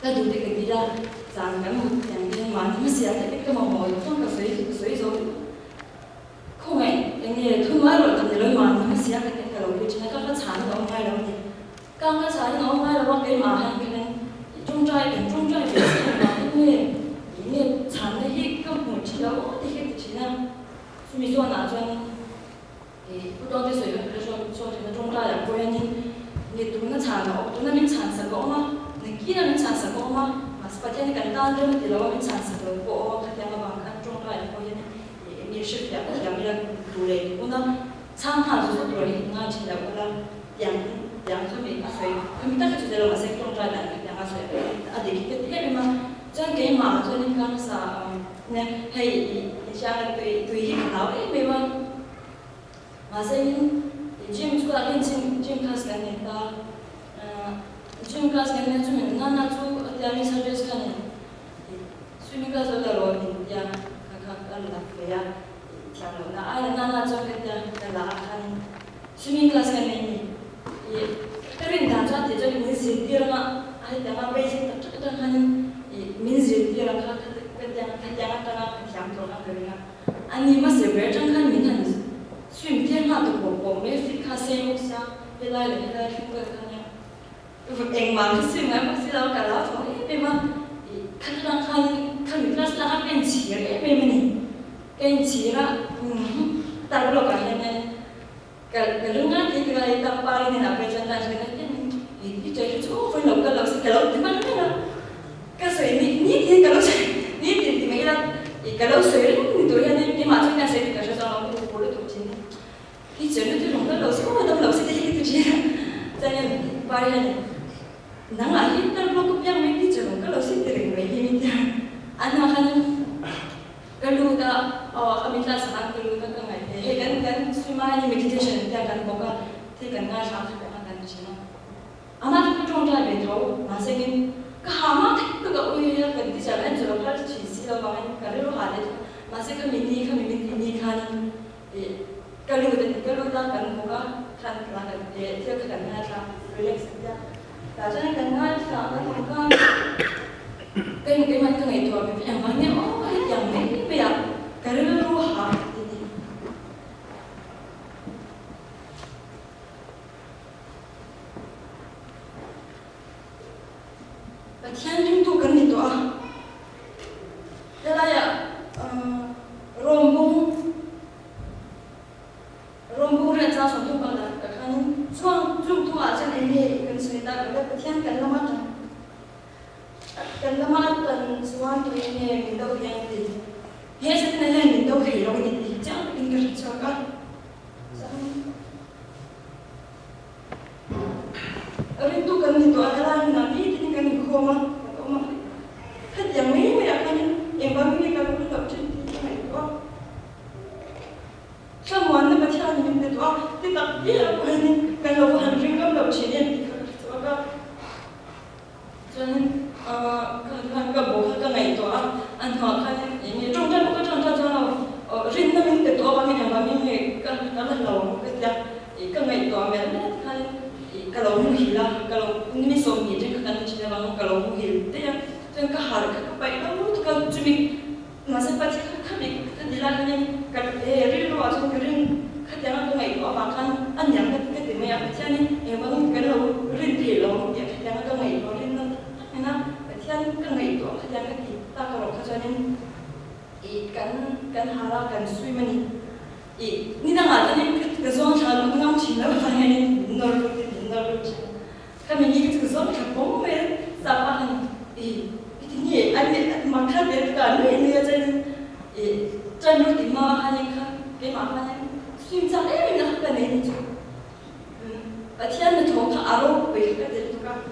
那有这个地啦，咱们两边嘛，你们写的这个毛种个水手。空位，人家吞买了，人家来买，你们写个那个路，就那个产的买了的，刚个产的买了，我给买还可能种菜别是嘛，因为产的一个母鸡了，我这个钱呢，所以说拿着，不多的水，比如说这个种菜的，不然你读那产的，读那边产什么嘛，你记那边产什么嘛，嘛是把这个简单的，你了我们产什么，我看见了嘛，看种菜的，不然。也是比较独立，我呢，参考就是独立，那起来我呢，两个没水，他们大概就在我们山东这两个水，这个嘛，这给马这你看啥，呢，还一下对一老没嘛，马上gym出来跟gym class 跟那个，gym class 跟那出门那出这里service 跟swimming class 的罗你呀。ya tiang lo na ay na jo ke ta la kan swimming class kan ni ye terin da ja te jo ni sin ti ma ay da ma basic ta kan min sin ti ra ka ta tiang to na ke na ani ma se ver jang kan min han swim ti ma to bo me fit ka se mo sia ye la le fu ka kan ya fu eng ma ki swim ma si la ka la to e pe ma kan class la ha pen chi ye pe me ni cái chỉ là ta lúc cái này cái lúc nào thì cái ta paling ni nak kerja nak kerja ni ini jadi tu pun kalau di mana mana kalau saya ni kalau saya ni mereka kalau saya ni tu yang ni macam ni saya kerja sama aku boleh tu sini ini jadi tu orang kalau saya orang saya jadi tu je saya paling ni nang akhir terlalu yang ni jadi kalau saya terima ini anak kan kalau dah kami kelas anak kalau dah kengai, kan semua ini meditation dia kan boga, dia kan ngai sah boga kan macam. Amat tu trong dah betul, masa ni kehamat tu kalau ia kan di jalan jalan hal cisi lah bangun kalau ada tu, masa kami ni kan, kalau dah kan boga kan kan dia kan ngai sah relax dia. Tapi kan ngai sah kan boga. Cái mặt cái này thôi, em nói nhớ cái dòng này bây giờ cái đó nó hả và thiên chúng tôi cần gì đó na som tu ba la kan chuang chu tu a chan enge kan sui ta ka pathian kan lama kan chuang tu enge min do yang ti he sa na le min do khei lo ni ti chang in ka cha ka rin tu kan ni to ala na ni ti kan ni ko ma hat yang ni ya kan em ba mi ka ko lo chen ti mai ko someone na pathian ni ni to ti ta ya ko ni kan lo han ring kam lo chen ni ti ka cha ka chen kan ka bo ka ngai to an tho kan ni trong ta ko trong ta cho lo rin na min te to ba mi ba mi ka la lo ka ya ka ngai to me na kan kalau muhila kalau ini somi je kan cina bang kalau muhil te yang ka har ka pai ba mu ka cumi masa pati ka bi ka dilan ni ka rin ro aso rin ka jangan ko ngai ko makan an yang ka te me ya chani e ba mu ka lo rin te lo ya ka jangan ka ngai ko rin na ka chani ka ngai to ka jangan ki ta ka ro ka chani kan hara kan sui mani ni dah ada ni ka zong cha lu ngam chi la ba ni nor kami ni kita zon kapong mer sapahan itu ni ada makan dia kan ni aja ni jangan di mana ni kan ke mana ni swim sana ni nak kan ni tu patian tu kan aro be ka dia tu kan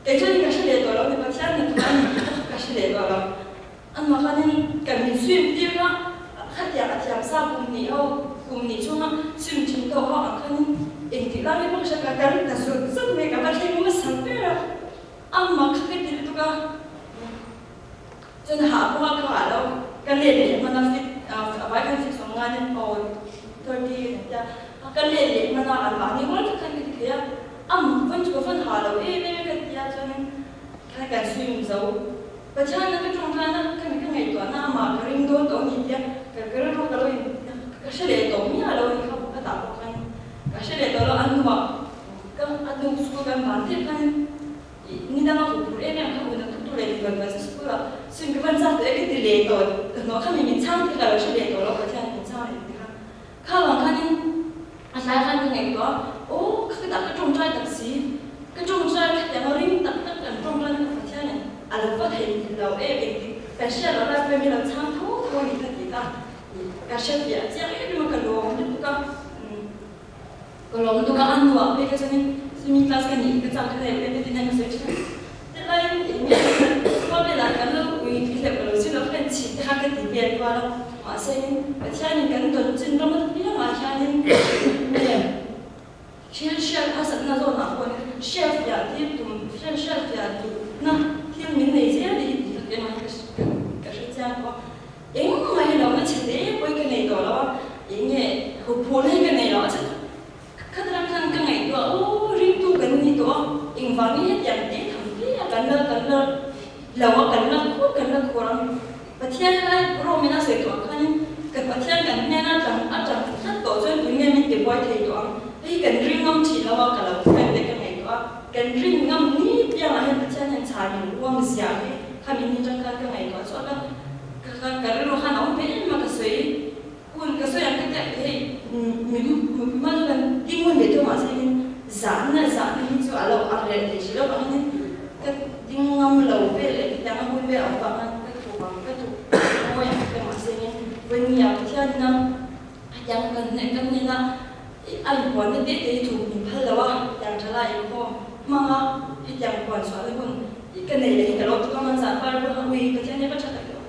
kecuali kasih dia tu lah patian tu kan kasih dia tu lah an makan ni kan ni swim dia kan hati sabun ni kum ni cuma swim cinta akan Inti kami pun sekarang dah sudah mereka macam mana sampai lah, amma kakek itu kan, jadi apa kalau kalian mana fit, apa kan fit songan atau tadi ya, kalian mana almani orang kan gitu ya, pun juga pun halau, mereka dia jadi kan swim jauh, macam nak contohnya kan itu amma kering dua tahun ini ya, kalau kasih itu ni halau ini kamu kata apa kan? Kasih dia kalau anu suku kan bantai kan ni dah aku pun yang kamu nak tutur lagi bagus sekolah sehingga satu lagi delay tu kalau kami mencang kalau kasih dia kalau kerja mencang itu kan kalau kan asal kan dengan itu oh kita kecung cai taksi kecung cai yang orang tak kecung cai kerja ni ada apa yangเราini pasal orang kami mencang tahu ni kita kasih dia jangan cuma kalau itu kan kalau untuk anu apa yang macam ni kelas kan ni kita cakap ni kita tidak sesuai. Lain ini kalau bela kalau kita kalau sudah kan kita akan dibiar kalau masa ni macam ni kan tu cenderung dia macam ni chef asal na zona apa ni chef ya dia tu chef ya tu na dia minat je dia macam kerja apa yang manaเราไม่ใช่ไปกันในตัวเราอย่างหัวโผล่กันในเราkadang-kadang kan itu, oh rindu kan itu, ingvangi yang dia tapi ya karena lawa karena kurang, patian lah romina itu kan, patian kan ni ada satu tujuan punya minta buat itu, tapi kan ringam cila lawa kalau kan dia kan itu, kan ringam ni yang ada patian yang cari uang siapa, kami ni jangan kan itu, soalnya kalau rohan orang pengen maka soi, pun kesoi yang kita mana kan timun itu masih zana ni tu alau arah di sini apa ni kan tinggal lau bel kita pun bel apa kan tu oh yang kita masih ni beni apa tiada yang kan ni na alpuan dia itu pahlawan yang celai itu manga yang puan soal pun ikan ni kalau tu kan sampai berhui macam ni macam tu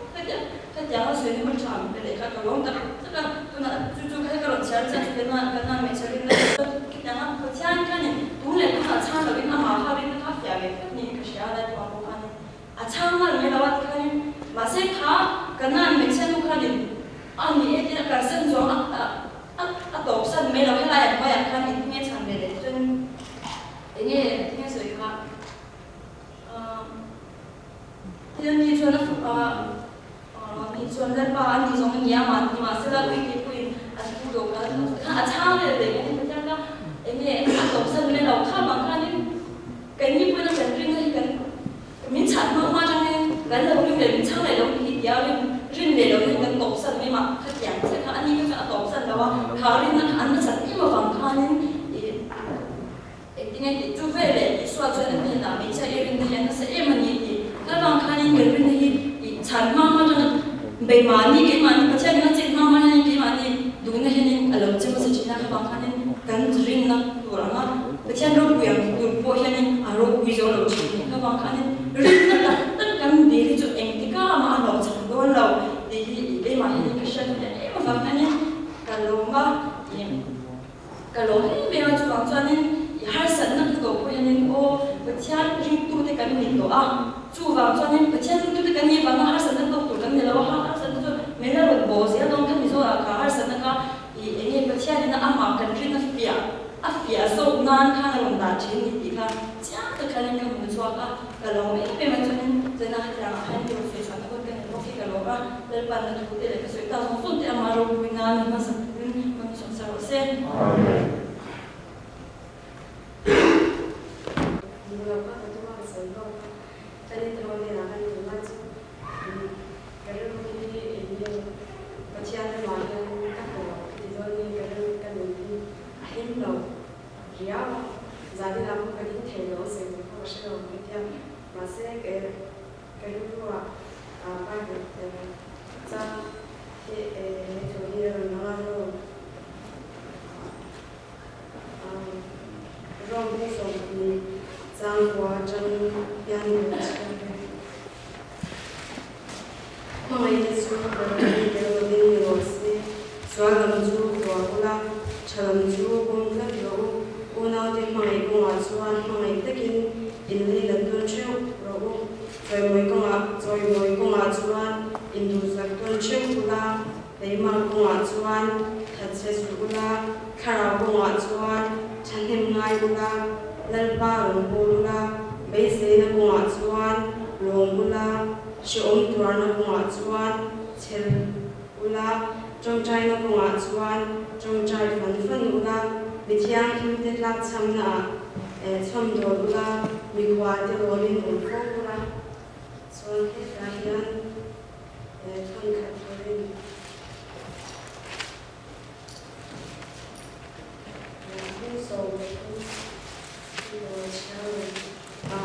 jangan seni macam mereka kalau tak tu nak cucu kalau cari kena mencari jangan percaya kan tulen tu acang lagi nama hari tu kafe lagi ni kesialan tu apa kan acang mal melawat kan masih kena mencari kan ani itu kan senjong atau sen melawat lain banyak kan itu macam beda jadi ini sudah ini sudah你说那把你从你嘛，你嘛是那会啊不懂啊，看差的嘞，你这个，你懂事没老看嘛看你，跟你不能跟人家跟，民产嘛这呢，跟着我们民产来了，一条的，人来了跟懂事没嘛，他讲这个，你就是懂事的话，考虑那 nghe thì chú về để đi xóa cho nên là mình sẽ yên thì nó sẽ yên mà thì các bạn khai nên cái bên thì chẳng mang mà cho bề mà ni cái mà ni bắt chân nó chỉ mang mà ni cái mà ni đúng là hiện ở lâu chưa có sự chỉ là các bạn khai nên cần riêng nó đủ lắm á bắt chân rồi quyền đủ bộ hiện nên à rồi quý rồi lâu chỉ các bạn khai nên riêng nó là tất cả đi thì chỗ em thì cả mà lâu chẳng có lâu thì cái mà hiện cái sự này mà bạn khai nên cả lâu mà cái lâu thì bây giờ chú bạn cho nên har sẵn nó cái đồ hiện nên ô bắt chân riêng tu thì cái mình đó à chú vào cho nên bắt chân tu thì cái gì vào nó har sẵn nó đồ cái gì là har sẵn nó mấy lần một bộ sẽ đông cái gì rồi cả har sẵn nó thì anh em bắt chân nó ăn mặc cái gì nó phía sâu nan khang là một đàn trên thì khang chả được cái này không muốn cho cái lâu ấy bây giờ cho nên giờ nó là hai điều phải chọn cái cái nó cái lâu ra để bạn nó thu để cái sự ta không phun thì mà rồi mình ăn mà sẽ mình sống sao sẽ Jadi aku pergi tengok sebab aku masih orang kita masih kedua apa gitu, jadi metode orang orang besok ni jangan jangan yang Mama ini sudah berani berani masih soalan tu soalan jalan tu pun tak jauh. Una di mai công a chuan mai takin in li la tun cheu ro rồi moi công a chuan in du sak tun cheu kula lei ma công a chuan that se su kula khara công a chuan chan hem ngai kula lal ba ro kula be se na công a chuan long kula shi om tur na công a chuan chel kula trong trai na công a chuan trong trai fan kula bị thiang khi tết lát chăm na chăm đồ la bị qua tết rồi mình muốn phố la xuân hết ra hiền thôn khát rồi mình sầu rồi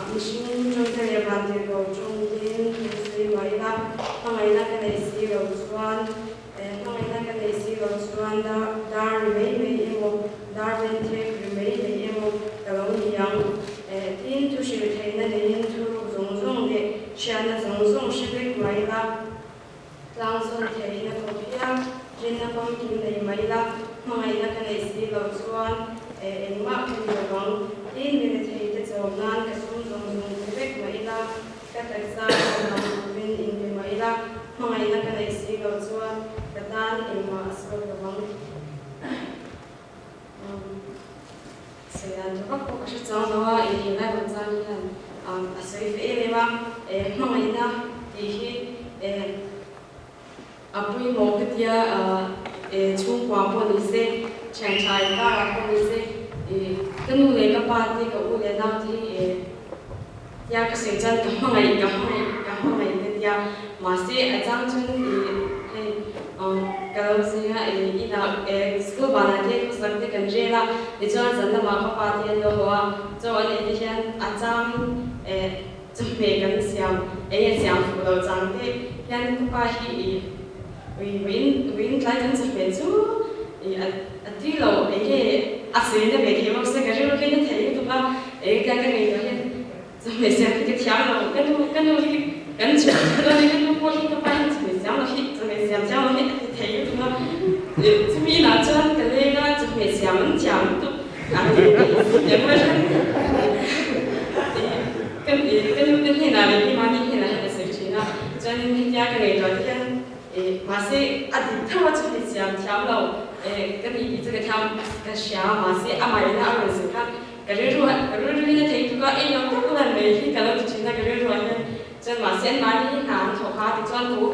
mình xin trong thời gian ban đầu trong đêm thì mấy năm ngày nay cái này xí rồi xuân ngày nay cái này xí rồi xuân đã mấy em Darwin take remain the emo along young tin to she retain the in to zong de chana zong she mai la lang son the in a copia jinna pom tin the mai la mai la kan si lo chuan in ma kin the wrong tin mi the the zong nan ka sum zong de mai la ka ta sa win in the mai la mai la kan si lo chuan ka dan in ma so the wrong Saya juga kok kasih tahu bahwa ini lah berjalan asal ini memang mengenai ini apa yang mau kita cuma polisi cengcai kah polisi kan mulai kapan dia kau mulai nanti ya kesenjangan mengenai dia masih ajang cun kalau saya ini school bana dia seperti kerja di jalan sana maka partian doa jalan ini kan ajang jumpa siam siam pulau cantik yang kupahi win klien sampai tu adi lo aslinya bagi orang sekarang lo kena tahu tu kan kita itu kan sampai siam kita tiang lo kan cuma kan boleh kupahi sampai siam lo sampai siam lo thấy đúng không? Thì mình là chân cái này là chỉ phải xem chạm tụ cái để mà cái này là cái mà như thế này là sự chỉ là cho nên mình ra cái này rồi thì mà sẽ đi thao chỉ phải xem chạm đâu cái này cái tham cái xem mà sẽ mày là ở sự khác cái rồi như thế thì có em nó cũng là mấy khi cái đó chỉ là cái rồi cho mà sẽ mà như hàng thổ ha thì cho cố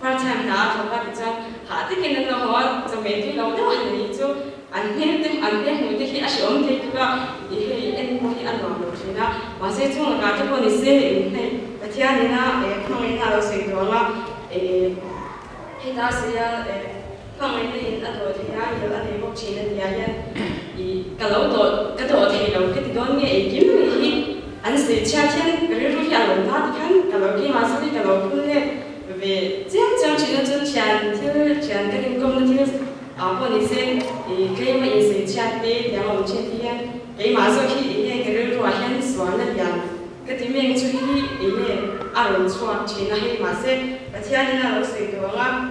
part time đã thọ các cái hạ tất nhiên là họ cho mấy cái lâu đó là gì chứ anh biết một cái khi anh sống thì cái thì em có thể ăn vào được chứ đó mà sẽ chung là cả cái phần sẽ này cái thứ này là không phải là sự đó là thì ta sẽ không phải là ăn rồi thì ya ya la ne bok china ya ya I ka lo to thei lo ka ti don nge kim hi an se cha chen ka ri ru ya lo na kan ka lo ki ma sa ka lo kun ne về将去的之前，前跟你讲的或者是可以么也是前的，然后前天给马上去里面给人说很爽的样，个里面出去里面人穿去那些马些，而且呢老师讲啊，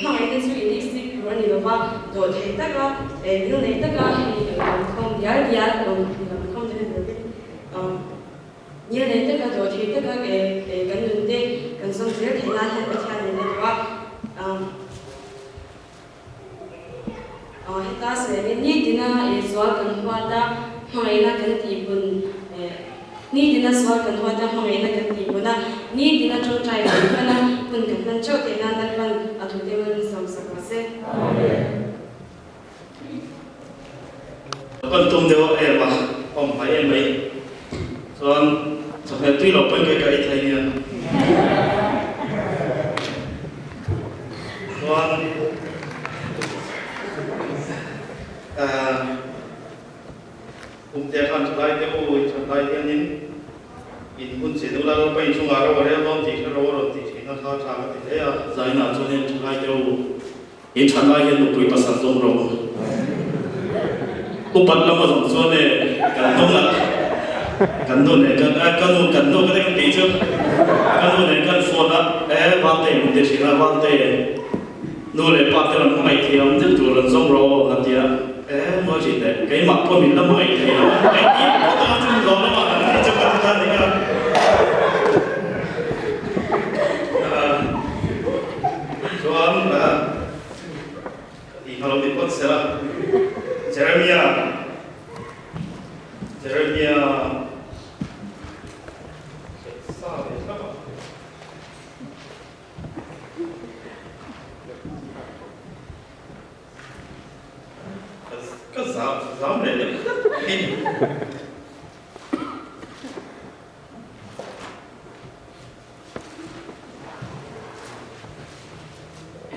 放一点出去的是，如果你的话，就睇得个，你得个空第二空的那个，你得个就睇得个跟人的。跟上只要睇那些而且你的话，但是你的那也说跟话的，后面那跟地本，你的那说跟话的后面那跟地本那，你的那中在跟那本跟就的那本土地们上什么些。con tung đều em mà không phải em ấy còn chẳng hạn tuy là bên cái thầy nha còn tiền ăn lại cái ôi lại cái nín in quân sĩ đâu là bên trung Á đâu rồi đâu thì cái đâu rồi thì nó thao thao thì thế à giải nào cho nên lại cái in chân lại cái nụ cười bát sản giống rồi cô bắt làm một số này cần đông này cần đông cái tí chứ cần đông này cần phun á vang tê mình để xin là vang tê nô lệ bắt tê làm mấy thì ông rất chủ lần giống rồi hạt tiệt mới chỉ để cái mặt của mình là mấy thì cái gì có tao chung rồi đó mà đi cho các bạn này Tuhan di kalau di pot sera Jeremia cái giáo này đấy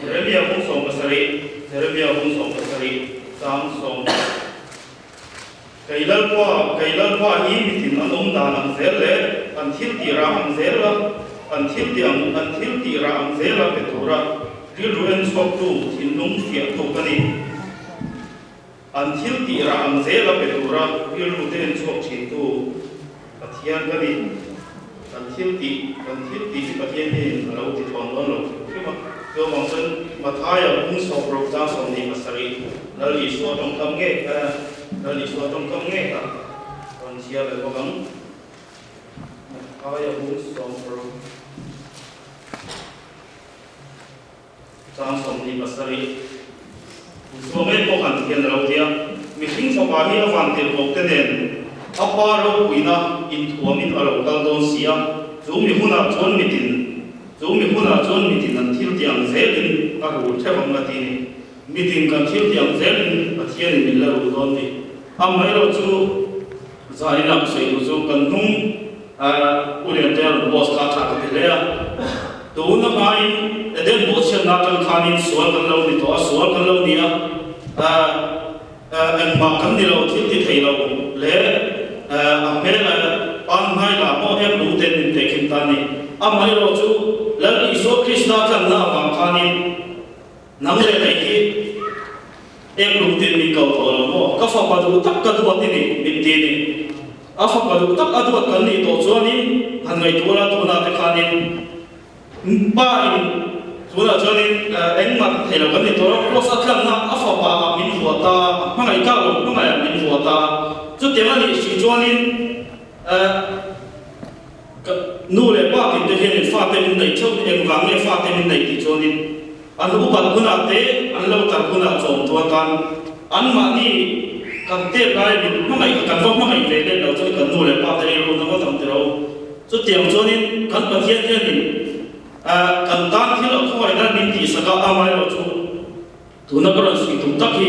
Jeremia pun som pasari sam som kailan qua hi mitin anom dan ang zelle an thil ti ra ang zella an thil ti ra ang zella petura riluen sok tu thin nung fia to kani an thil ti ra ang zella petura riluen sok chin tu pathian kani an thil ti pathian ni alo ti thon lon lo Yo mongsen mataya pung sok rok jang som ni pasari nali so tong kam nge ta kon sia le bang mataya pung sok rok jang som ni pasari so me ko kan thian ro dia mi thing so ba hi awan te bok te den apa ro kuina in thuamin alo kal don sia zo mi huna chon mi tin an thil tiang zelin a ru thewang la ti meeting kan thil tiang zelin a thian min la ru don ni amai ro chu zai lam sei ru chu kan nung oriental boss ka tha ka le ya to na mai den boss chen na kan khanin sual kan lo ni to sual kan lo ni an ma kan ni lo thil ti thei lo le a me la an mai la mo em lu ten min te kim ta ni amai ro chu Lalu Isu Krishna kan na makanin nang le lagi belum tin kau tahu mo kafa padu tak kadua tini bintini afa padu tak adua kani to jonin hangai tura tu na tekanin pain tura jonin engmat helo kani to los atlam na afa pa min huata mangai kau mangai min huata tu temani si jonin nule ba tin te hen fa te min nei chau eng wang le fa te min nei ti chonin an hu ban huna te an lo tar huna chom to kan an ma ni kan te lai bin ma mai kan vok ma mai ve le lo chu kan nule ba te ro na ma tam te ro chu tiang chonin kan pa hian hian ni kan tan thil ko ai na min ti saka amai ro chu tu na ron si tum tak hi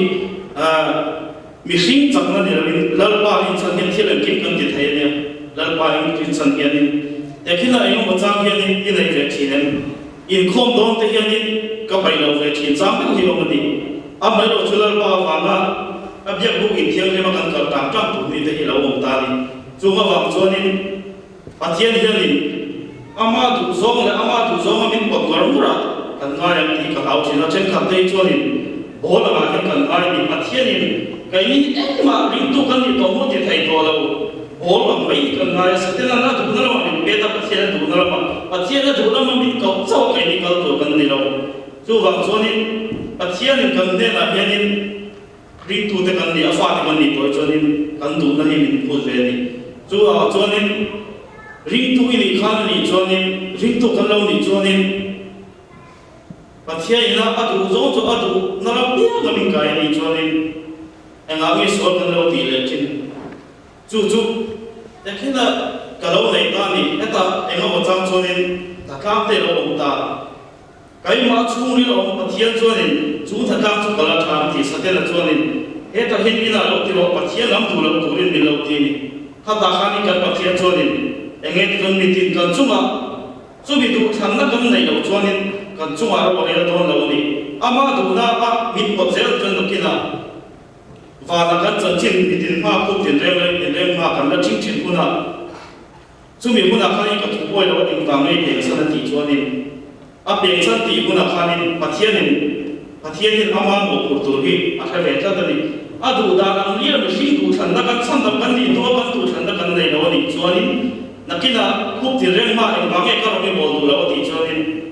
mi hring chak na ni rin lal pa in chan hian thil kim kan ti thai ne lal pa in chan hian ni Ekina ayong macam hian in ai ve thinen in khom don te hian in ka pai lo ve thin chang pe hi lo mani mai ro chulal pa fa na abyak bu in thiang le ma kan kal tam tam tu ni te hi lo mong ta ni chu ma wang chonin pathian hianin ama du zong le ama du zong min pot gar mura kan nga yang ni ka au china chen khat te chonin bola ma kan ai ni pathianin kai ni ma ring tu kan ni to mo ti thai to lo bol ma mai kan nga ya satena na du na ma min pe ta pathian du na ma pathian du na ma min ka chau kai ni kal to kan ni lo chu wang chonin pathianin kan ne na hianin ring tu te kan ni afa te kan ni to chonin kan du na hi min phul ve ni chu a chonin ring tu ni khan ni chonin ring tu kan lo ni chonin pathian ina adu zo to adu na la pia ga min kai ni chonin anga ngi so kan lo ti le chin chu te khina ka lo nei ta ni eta enga mo chang chonin ta kam te lo om ta kai ma chung ri lo pathian chonin chu tha kam chu kala tham ti sa te la chonin eta hin ina lo ti lo pathian lam tu lo tu rin min lo ti ni kha ta khani kan pathian chonin enge ti kan mi tin kan chunga chu bi du than na kan nei lo chonin kan chunga ro le don lo ni ama du na a mit po zel kan kina và là các chân trên bị tiền hoa cũng tiền rem hoa cảm giác chính chính kuna chú mình kuna khai cái thủ bồi đó tiền vàng này tiền sản tỷ cho nên áp tiền sản tỷ kuna khai nên phát hiện ama một cuộc tổ chức áp cái về cho nên đủ đa năng liên mà sinh đủ thành các sản phẩm cái gì đó cái đủ thành các này đó thì cho nên nãy kia cũng tiền rem hoa tiền vàng này các loại bộ đồ đó thì cho nên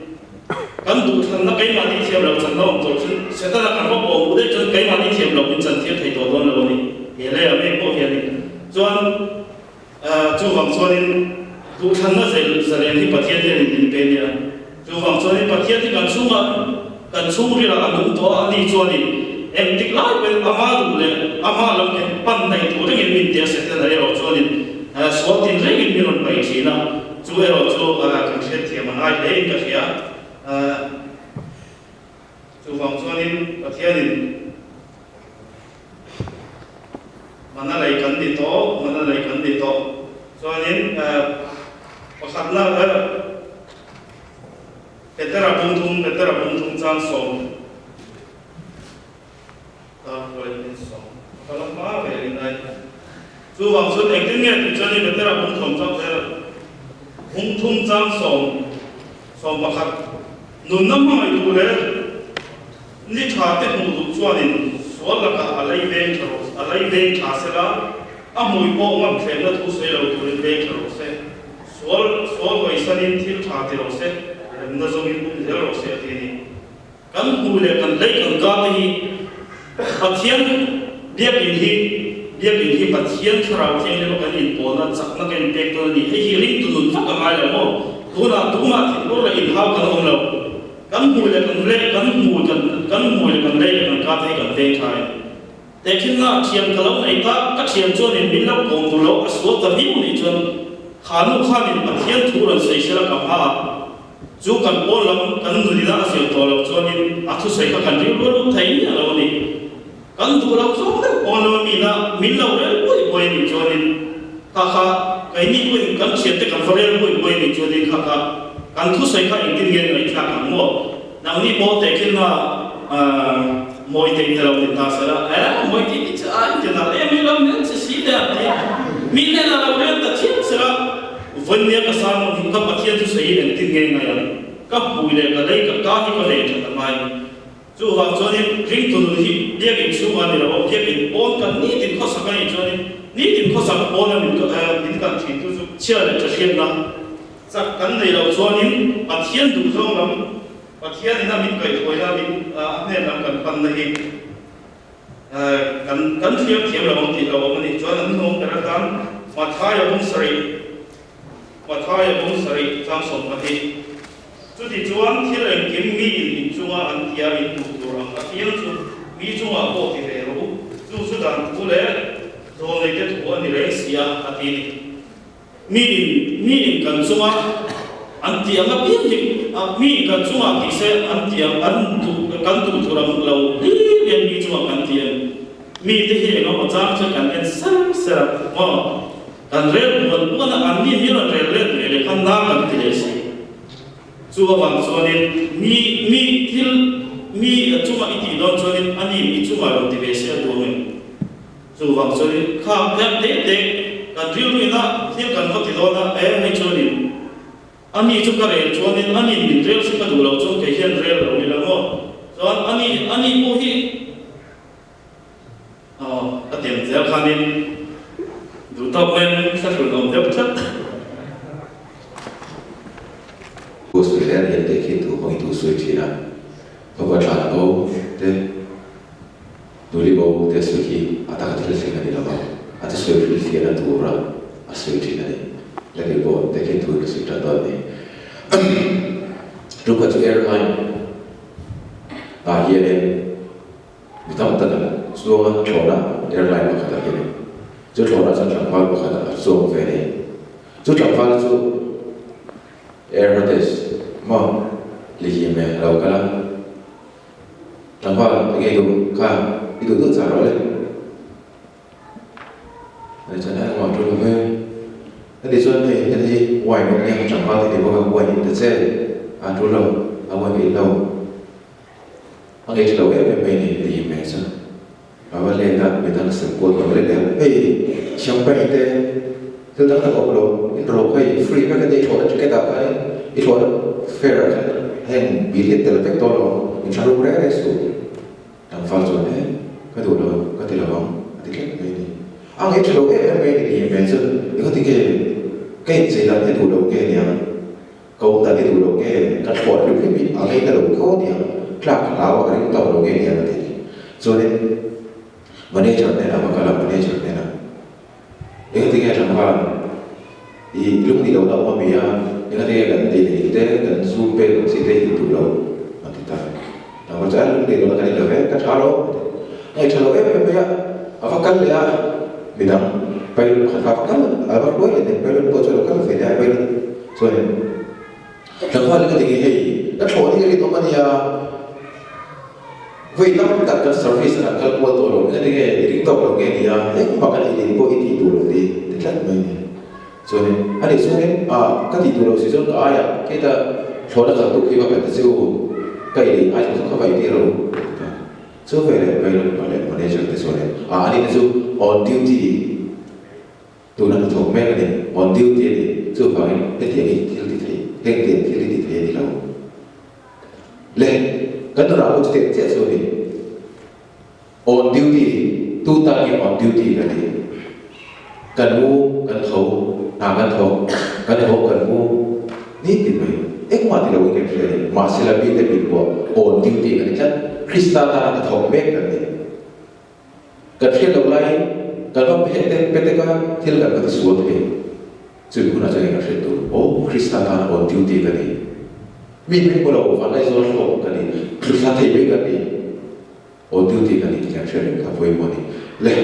kan du than na kai ma ni thiam lo chan lo to se ta kan ko bo mu de chan kai ma ni thiam lo bin chan thiam thai to don lo ni he le a me ko he ni chuan chu wang chuanin du than na zel zalen hi pathian de in pe nia chu wang chuanin pathian ti kan chung ri la an to ani chuanin em tik lai pe ama du le ama lam ke pan nai tu de min dia se ta le ro chuanin so tin re in min on pai china chu e ro chu kan khet thiam ai le in ka hia chu wang chuanin pathianin mana lai kan di to chuanin pakhatna petera bung thum chang som ta rolin som kalam ma ve nai chu wang chuan engtin nge ti chuanin petera bung thum chang som pakhat nun nam mai du le ni tha te mu du chuanin sual la ka alai veng tha se la a mui po ngam thlen na thu se lo tu rin veng tharo se sual hoi sanin thil tha te ro se na zong in bum zel ro se ti ni kan hu le kan lai kan ga ni pathian biak in hi pathian thrau theng le kan in po na chak na kan tek to ni hi ring tu nun thak mai la mo tuna tuma thi lo la in hau kan ong lo kan mu le kan le kan mu le kan ka thai kan te thai te khin na thiam kalo nei ta ka thiam chon in min lo kong tu lo aso ta hi ni chon khanu khanin pathian thu ran sei sela ka ha chu kan pol lam kan nu ni na se to lo chon in athu sei ka kan ri lo thai ni lo ni kan tu lo chon le pol lo mi na min lo re boi ni chon in ka kai ni ko kan thiam te kan farel boi ni chon in ka kan thu sei ka in tin ngen ai thak ang mo nang ni mo te khin na moi te telo tin ta sala moi ti cha ai te na le mi lam ne se si da te mi ne na la le ta chin sala von ne ka sa mo hin ka pathian thu sei en tin ngen ngai ka pui le ka dei ka hi ka le ta mai chu wa cho ni ring tu ni dia ke chu ma ni ro ke ke on ka ni tin kho sa ka ni cho ni tin kho sa on na min ka tin ka thi tu chu chia le ta hian na chắc cắn này đầu cho nín và thiên đủ rong lắm và thiên thì mình cởi thôi ra mình nên làm cần phần này cần thiệp là một thì là một mình cho nên không cái đó mà thay là bung sari trang sống mà thì chú thì chú anh thiên là kiếm mi in chú anh thiên in đủ rồi và thiên chú mi chú anh bộ thì về rồi chú đàn chú lẽ rồi này cái thủ anh lấy xia thì mi kan sunga anti anga piang mi kan sunga ki se anti an tu kan tu thuram lo yen mi sunga kan tian mi te hi no ma chang cha kan en sa mo kan rel mon ko na an mi ron rel le kan na kan ti le si chu wa wang so ni mi til mi chuma iti don chonin ani mi chuma ro ti be se do me chu wang chonin kha phep de kan drill ni na thil kan ko ti do na nei chonin ani chu ka re chonin ani min drill se ka du lo chon ke hian rel lo ni la mo chon ani po hi a tem zel khanin du ta men sa ru dom de chat Australia hiện tại khi thủ phong thủ suy chỉ là và vợ chồng bố thế đối với bố thế suy khi à ta có thể sinh ra đi đâu à ta suy khi thì là thủ ra à suy chỉ là đi là cái bố thế khi thủ suy ra đó này lúc mà chú airline à hiện nay bị tao tất cả số chỗ đó airline mà khá là hiện nay chỗ đó chắc chắn phải mà khá là số về này chỗ chẳng phải là số air hostess mà lý mẹ lâu cả lắm chẳng qua cái đồ cả cái đồ tự sản rồi đấy cho nên ngoài trốn về cái điều này cái gì ngoài một ngày chẳng qua thì để bao ngoài những xe trốn lâu ngoài cái lâu anh ấy chỉ lâu em về này lý mẹ sao và lên là người ta sử dụng của lên đấy hey chẳng phải thế thứ đó là có đồ rồi hay free các cái chỗ cái tập cái chỗ fair hay bị liệt từ cái to đó mình sao lúc đấy số đang pha rồi đấy cái đồ đó có thể là bóng thì cái này đi anh ấy chỉ đâu cái thì mình sẽ có thể cái gì là cái đồ đầu cái này câu ta cái đồ đầu cái chỗ được cái bị anh ấy cái đồ có thì chắc là vào cái tàu đầu cái này thì cho nên manager này là một cái là manager này là những cái cái chẳng hạn thì lúc đi đầu mà bây giờ những cái gần thì gần zoom về gần sẽ thấy đủ lâu mà thì ta nào mà chắc lúc đi đầu là cái đầu cái tháo đó ngay tháo đó bây giờ phát cắn là bị đâm bay phát cắn ở bắt đuôi này bay lên bờ cho nó cắn phải đại bay lên rồi chẳng qua những cái gì nó trốn thì cái đó mà thì vì nó đặt cái service là cái quân tổ đội cái này đi tàu đầu cái gì đấy cũng bảo cái này thì có ít thì đủ rồi đi thì chắc mình cho nên anh ấy nói cái thì đủ rồi sử dụng cái ai cái ta số là tụ khi mà phải tiêu cái gì ai cũng không phải đi rồi số về lại về lại manager cái số này anh ấy nói on duty tụi nó thuộc mấy cái này on duty thì số phải cái tiền thì cái tiền thì đi đâu lên cái đó là một chuyện chết rồi đi on duty tu ta nghiệp on duty là gì cần mua cần thầu cần thầu cần mua nít thì mình mà thì đâu cái gì mà sẽ là bị cái bị của on duty cái chất Krista ta là thầu mét cái gì cần thiết đâu lại cần có hết cái thiết là cái số thì chứ cũng là cái gì đó Krista ta là on duty cái gì mình có đầu phản lại rồi không cái gì thực ra thì biết cái gì on duty cái gì thì chẳng chơi được với mọi người lên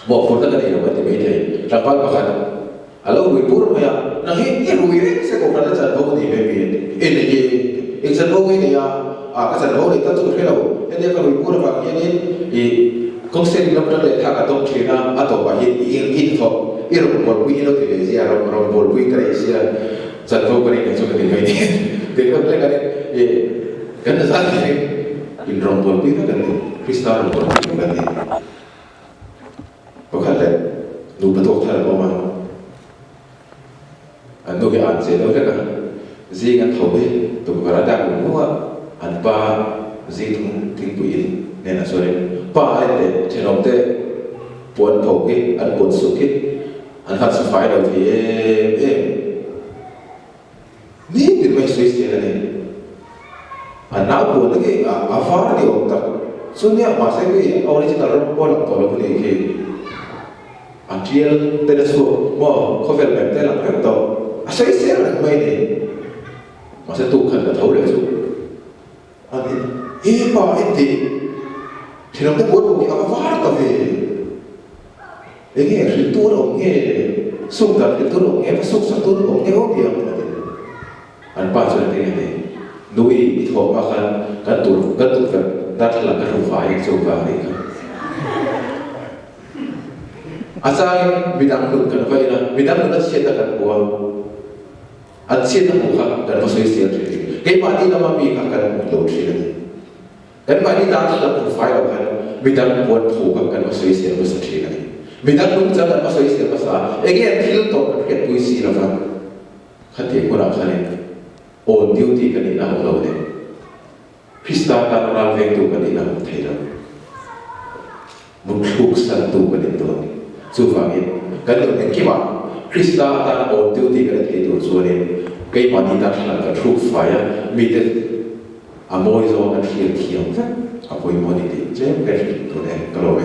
một phần tất cả đều là vấn đề này chẳng qua cái alo người bố mà nó hết người đấy sẽ có cái sản phẩm gì về biển cái sản phẩm này cái sản phẩm này ta chụp cái đầu thế nên cái người bố là cái này thì công ty làm ra để thằng cái đông chuyện à tổ bảo in thôi in rồi một quý nó thì gì à rồi một quý cái gì à sản phẩm cái này cho cái này thì có cái này thì cái nó ra thì in rồi một quý cái này Krista rồi một quý cái này có khả năng đủ bắt đầu thay đổi mà anh nói cái anh sẽ nói rằng gì anh thấu đi tụi cái đó đã cũng mua anh ba gì cũng tin quỷ nên là số này ba anh để trên lòng tê buồn thấu cái anh buồn sụt cái anh phát sinh phải đầu thì em ní thì mình suy xét này anh não buồn cái phá đi ông ta số này mà sẽ cái ông ấy chỉ là rất buồn làm tổ cái này anh chia tên là số mà có vẻ là tên là phép tổ sẽ là mấy này mà sẽ tụ khẩn là thấu được số anh thì mà anh thì nó tới muốn một cái vát cả về đấy nghe sự tu động nghe sung tập cái tu động nghe và sung sắc tu động nghe hốt điểm anh ba cho nên này nuôi đi thọ mà cái tu phật đã là cái không phải sung vào này asal bidang tu kan phải là bidang tu nó sẽ là cái của anh sẽ là một cái dan masuk Islam cái mà đi làm gì cả cần lâu xí cái mà đi ta chỉ là một phải là cần mình đang muốn thủ các cần mà suy xét mà suy xét này mình đang đúng chân mà suy xét mà sao again thiếu tổ cái bùi xí là phải khát tiền củaเราใช่ไหมon duty cái này là một lâu đấy Krista ta làm việc tu cái này là một thầy đó một thuốc sản tu cái này đó chú phải cái đó là cái mà Krista ta on duty cái này thầy đó cho nên cái mà đi ta là cái thuốc phải mình để mỗi giờ cái thiền thiền vậy à với mỗi đi chế cáiตัวnày cái đó vậy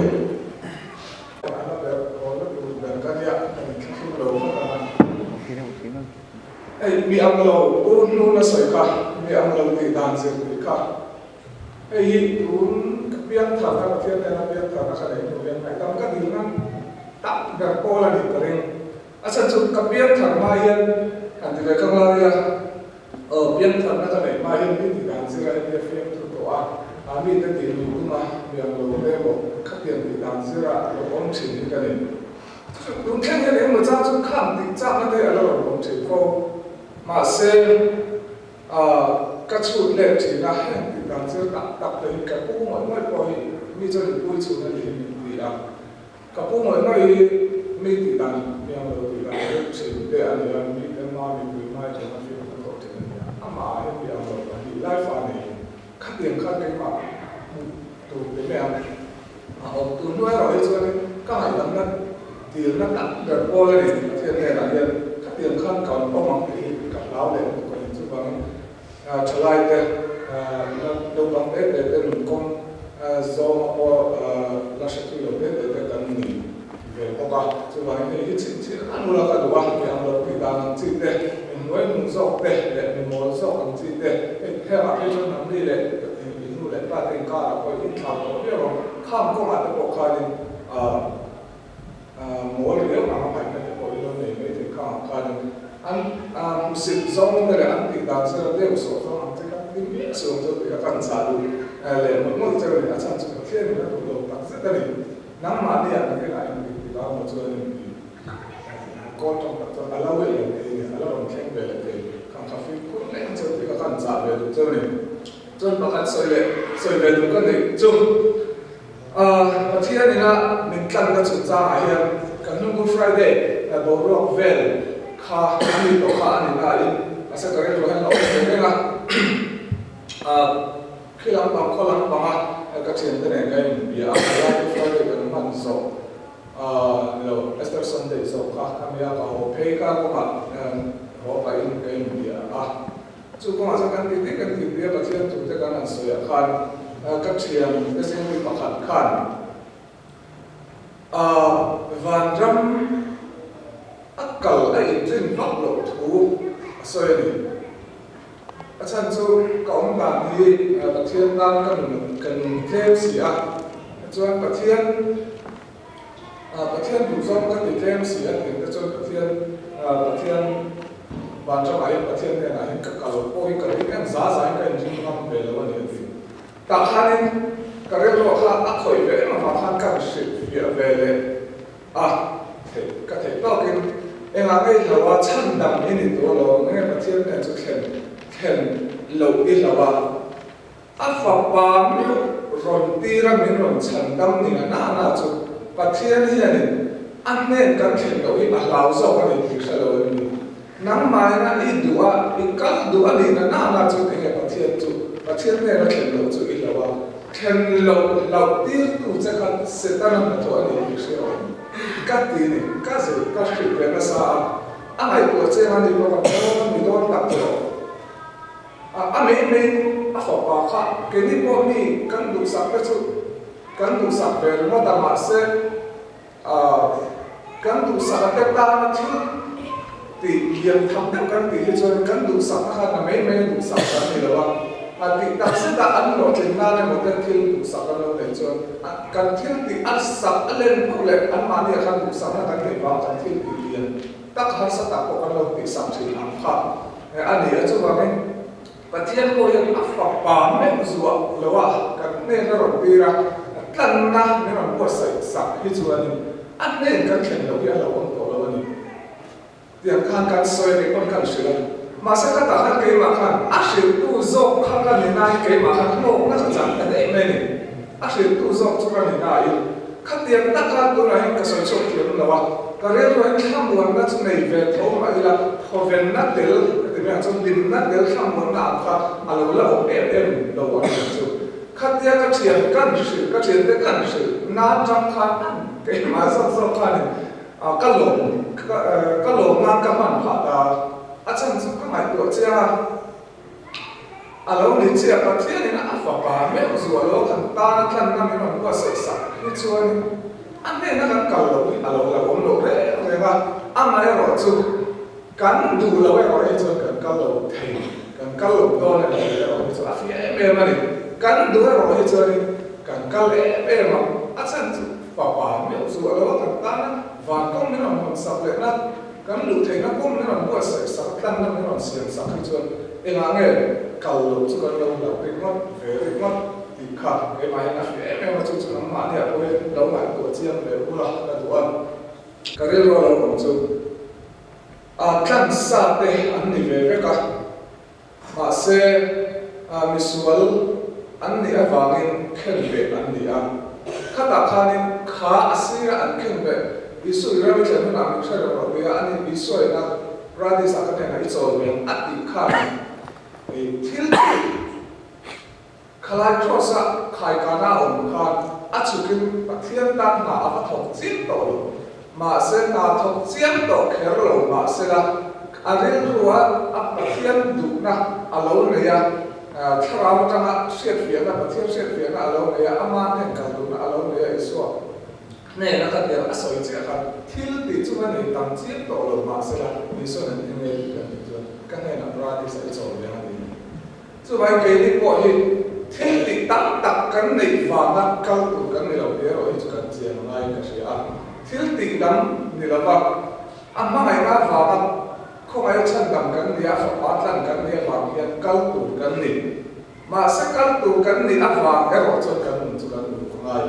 mi ang lo nu na soi ka mi ang lo ti dan zir ka un pian tha na pian na pian tha na ka dei tu pian mai tam ka dil na tak da ko la di tering asan chu ka pian tha ma hian kan ti ka la ya pian tha na ka dei ma hian mi ti dan zir ai pian tu to a mi te ti lu ma mi ang lo le bo ka pian ti dan zir a lo om chin ka dei đúng thế này mà cha chúng khám thì cha nó đây là một chuyện cô mà xem các chủ lệ chỉ là hẹn thì đang chưa đặt tới cái bố mọi người coi mi cho được vui chủ này thì mình làm các bố mọi người mi thì đang miệng rồi thì đang chỉ để anh làm mi cái mai mình mai cho nó phiền không có chuyện này mà em miệng rồi thì lại phải này khắc tiền khắc cái mà tụ cái miệng ông tụ nuôi rồi cho nên các hải làm nên thì nó đặt được cô lên thì này là hiện các tiền khăn còn có mong thì cả lão để còn chú bằng trở lại đây nó đâu bằng đấy để mình con do họ là sẽ chịu được đấy để cần nghỉ về có cả chú bằng thì cái chuyện ăn là cả đồ ăn thì ăn được thì đang chỉ để mình nói mình dọc để mình muốn dọc làm chỉ để theo cái chỗ nằm đi để ví dụ để ba tiền cả là có ít thằng có biết không không có mặt được khai thì mỗi điều mà phải là mỗi điều này mới thì không cần anh sự giống như là anh thì đang sẽ là điều số không anh thì các cái số cho thì các anh trả đủ để một mỗi chỗ này anh sẽ chụp thiên là đủ đồ tăng sẽ đấy nắm mà đi anh cái này thì đó một chỗ này con trong các chỗ anh lâu rồi thì anh lâu rồi khen về là thì không cà phê cũng lấy chỗ thì các anh trả về đủ chỗ này chỗ các anh soi về đủ cái này chung và thiên này là mình cần cái chủ trang này hiện cái nung Friday là bộ rock vel khá anh đi khá anh là đi sẽ có cái đồ hàng lậu cái là khi làm bằng khó làm bằng các chuyện thế này cái bị áp lại Friday cái mình số rồi Easter Sunday số khá kami cái họ pay cái của họ phải cái bị chú cũng là cái gì biết là thiên chủ cái cái này sửa khăn các chuyện cái gì bị bắt khăn van ram akal ai tin vak lo thu soi ni achan chu kaum ban hi pathian dan kan thêm sia chuan pathian du zong kan thêm sia tin ta chuan pathian ban ram ai pathian ne na hin ka kal po hi ka em za ka jing ngam be lo ni ta khanin karel lo kha a khoi ve ma khan ka shi về thì các thầy bao kinh em nói cái làว่าชั้นดำนี่ตัวเราเนี่ยประเทศเนี่ยจะเห็นเราอีหล่ะฝักปามรอนตีระมินรอนชั้นดำนี่น่าจะประเทศนี้เนี่ยอันนี้กันเห็นเราอีมาลาวซอกกันอีกแล้วนี่น้ำมันนะอีดัวอีกัดดัวนี่น่าจะเป็นประเทศเนี่ยเราเห็นเราจะอีหล่ะเห็นเราตีตัวจะกันเสร็จแล้วตัวนี้อีกแล้วกัดตีนี่กัดสิกัดสิเป็นภาษาอะไรตัวเจ้านี่ก็มันมีตัวตัดตัวอันนี้ฝากปากค่ะแค่นี้พวกนี้กันดูสักเป็นสุดกันดูสักเป็นว่าดามาเซกันดูสักเป็นตาที่ตีเยี่ยมทำกันตีที่จนกันดูสักค่ะนะไม่ดูสักกันนี่หรอวะตีตัดสินอันโน้ตที่น่าเนี่ยมันเป็นที่ดูสักกันเลยจนกันที่ตีอันสักอันเล่นพวกเล็กอันมาเนี่ยกันดูสักนั่นกันที่ว่ากันที่ตีเยี่ยมตักหันสตาร์พวกกันเราตีสักที่อันค่ะอันนี้จะว่าไงประเทศเรายังฝักปามไม่รู้ว่าหรือว่ากันเนี่ยเราตีระกันนะเนี่ยเราก็ใส่สักที่ส่วนนี้อันนี้กันเขียนเราอย่างเราคนตัวเราเนี่ยเดี๋ยวข้างกันซอยในคนกันเชื่อ mà sẽ các bạn cái mà khăn ác sự tu dọc khăn cái này này cái mà khăn nô nó chẳng chẳng cái đấy này ác sự tu dọc cho cái này này khăn tiền tất cả tôi là cái sợi sợi tiền là vậy cái đấy rồi tham muốn nó trong này về thấu mà là họ về nát del thì mình trong đình nát del tham muốn làm khăn à là em đầu anh chú khăn tiền cái tiền cái sự nát trong khăn cái mà sắp khăn này cái lồng ngang cái màn phật asan su kamai to chia alo ni chia pa chia ni na afa pa me zu alo kan ta kan na me non ko sa sa ni chuan an ne na kan kal lo alo la om lo re re ba am ma ro chu kan du lo e ro e chu kan kal lo thei kan kal lo do ne re ro chu a fi e me ma ni kan du ro e chu ni kan kal e ma asan su pa me zu alo kan ta na va kom me non sa le na kan lu thei na kom ne ron ko sa sa tan na ne ron sian sa khi chuan e nga nge kal lo chu kan lo la ri ngot ve ri ngot ti kha e mai na e me ma chu chu ma ne a ko lo ma ko chiang le u la na du an ka re ro lo ko chu a kan sa te an ni ve ve ka ma se a misual an ni a wangin khen ve an ni a khata khanin kha asira an khen ve Isu irawi tla nuna mi kshara wa wea ani isu ina radi sakane na itso wea ati kari tilti kalai krosa kai kana om kan atsukin pathian dan na ava thok chim to ma se na thok chim to kherlo ma se la aril ruwa ap pathian du na alo ne ya tharaw tanga set fia na pathian set fia na alo ne ya ama ne ka du na alo ne ya isu này nó cần điều soi chỉ là thiếu thì chúng ta nên tăng chiết độ lượng mà sẽ là lý do là những người cần được các này là ra thì sẽ cho về hàng đi chúng ta cái đi gọi thì thiếu thì tăng tập cái này và tăng cao tụ cái này là bây giờ rồi chúng ta chỉ là ngay cái gì à thiếu thì tăng thì là vad amma ngày na và tăng không ai chân tăng cái này à phải bắt tăng cái này và hiện cao tụ cái này mà sẽ cao tụ cái này à và cái gọi cho cái này chúng ta được ngay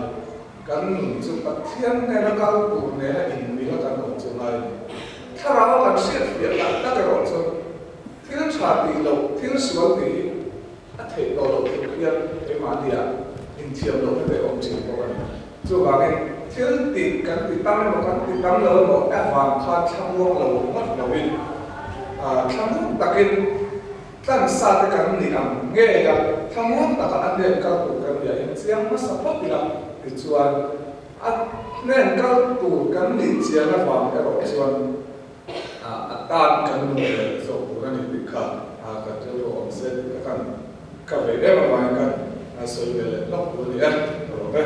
kan chu pathian ne na kal tu ne na in mi la kan chu ngai tharaw kan siat fi la ta ka ro chu thil cha ti lo thil sual ti a thei to lo tu khian e ma dia in thiam lo ne om chi ko kan chu ba nge thil ti kan ti tam lo kan ti tam lo mo a wang kha thang lo lo mat lo win thang takin tan sa ta kan ni am nge ya thang ta ka an de ka tu kan ya in siang ma sa pa ila chuan nên các tù cán định chia nó vào cái rồi chuan tan cán định số của cái này bị khẩn cái chỗ ông sẽ cái về đấy mà ngoài cái soi về lóc của đi ăn rồi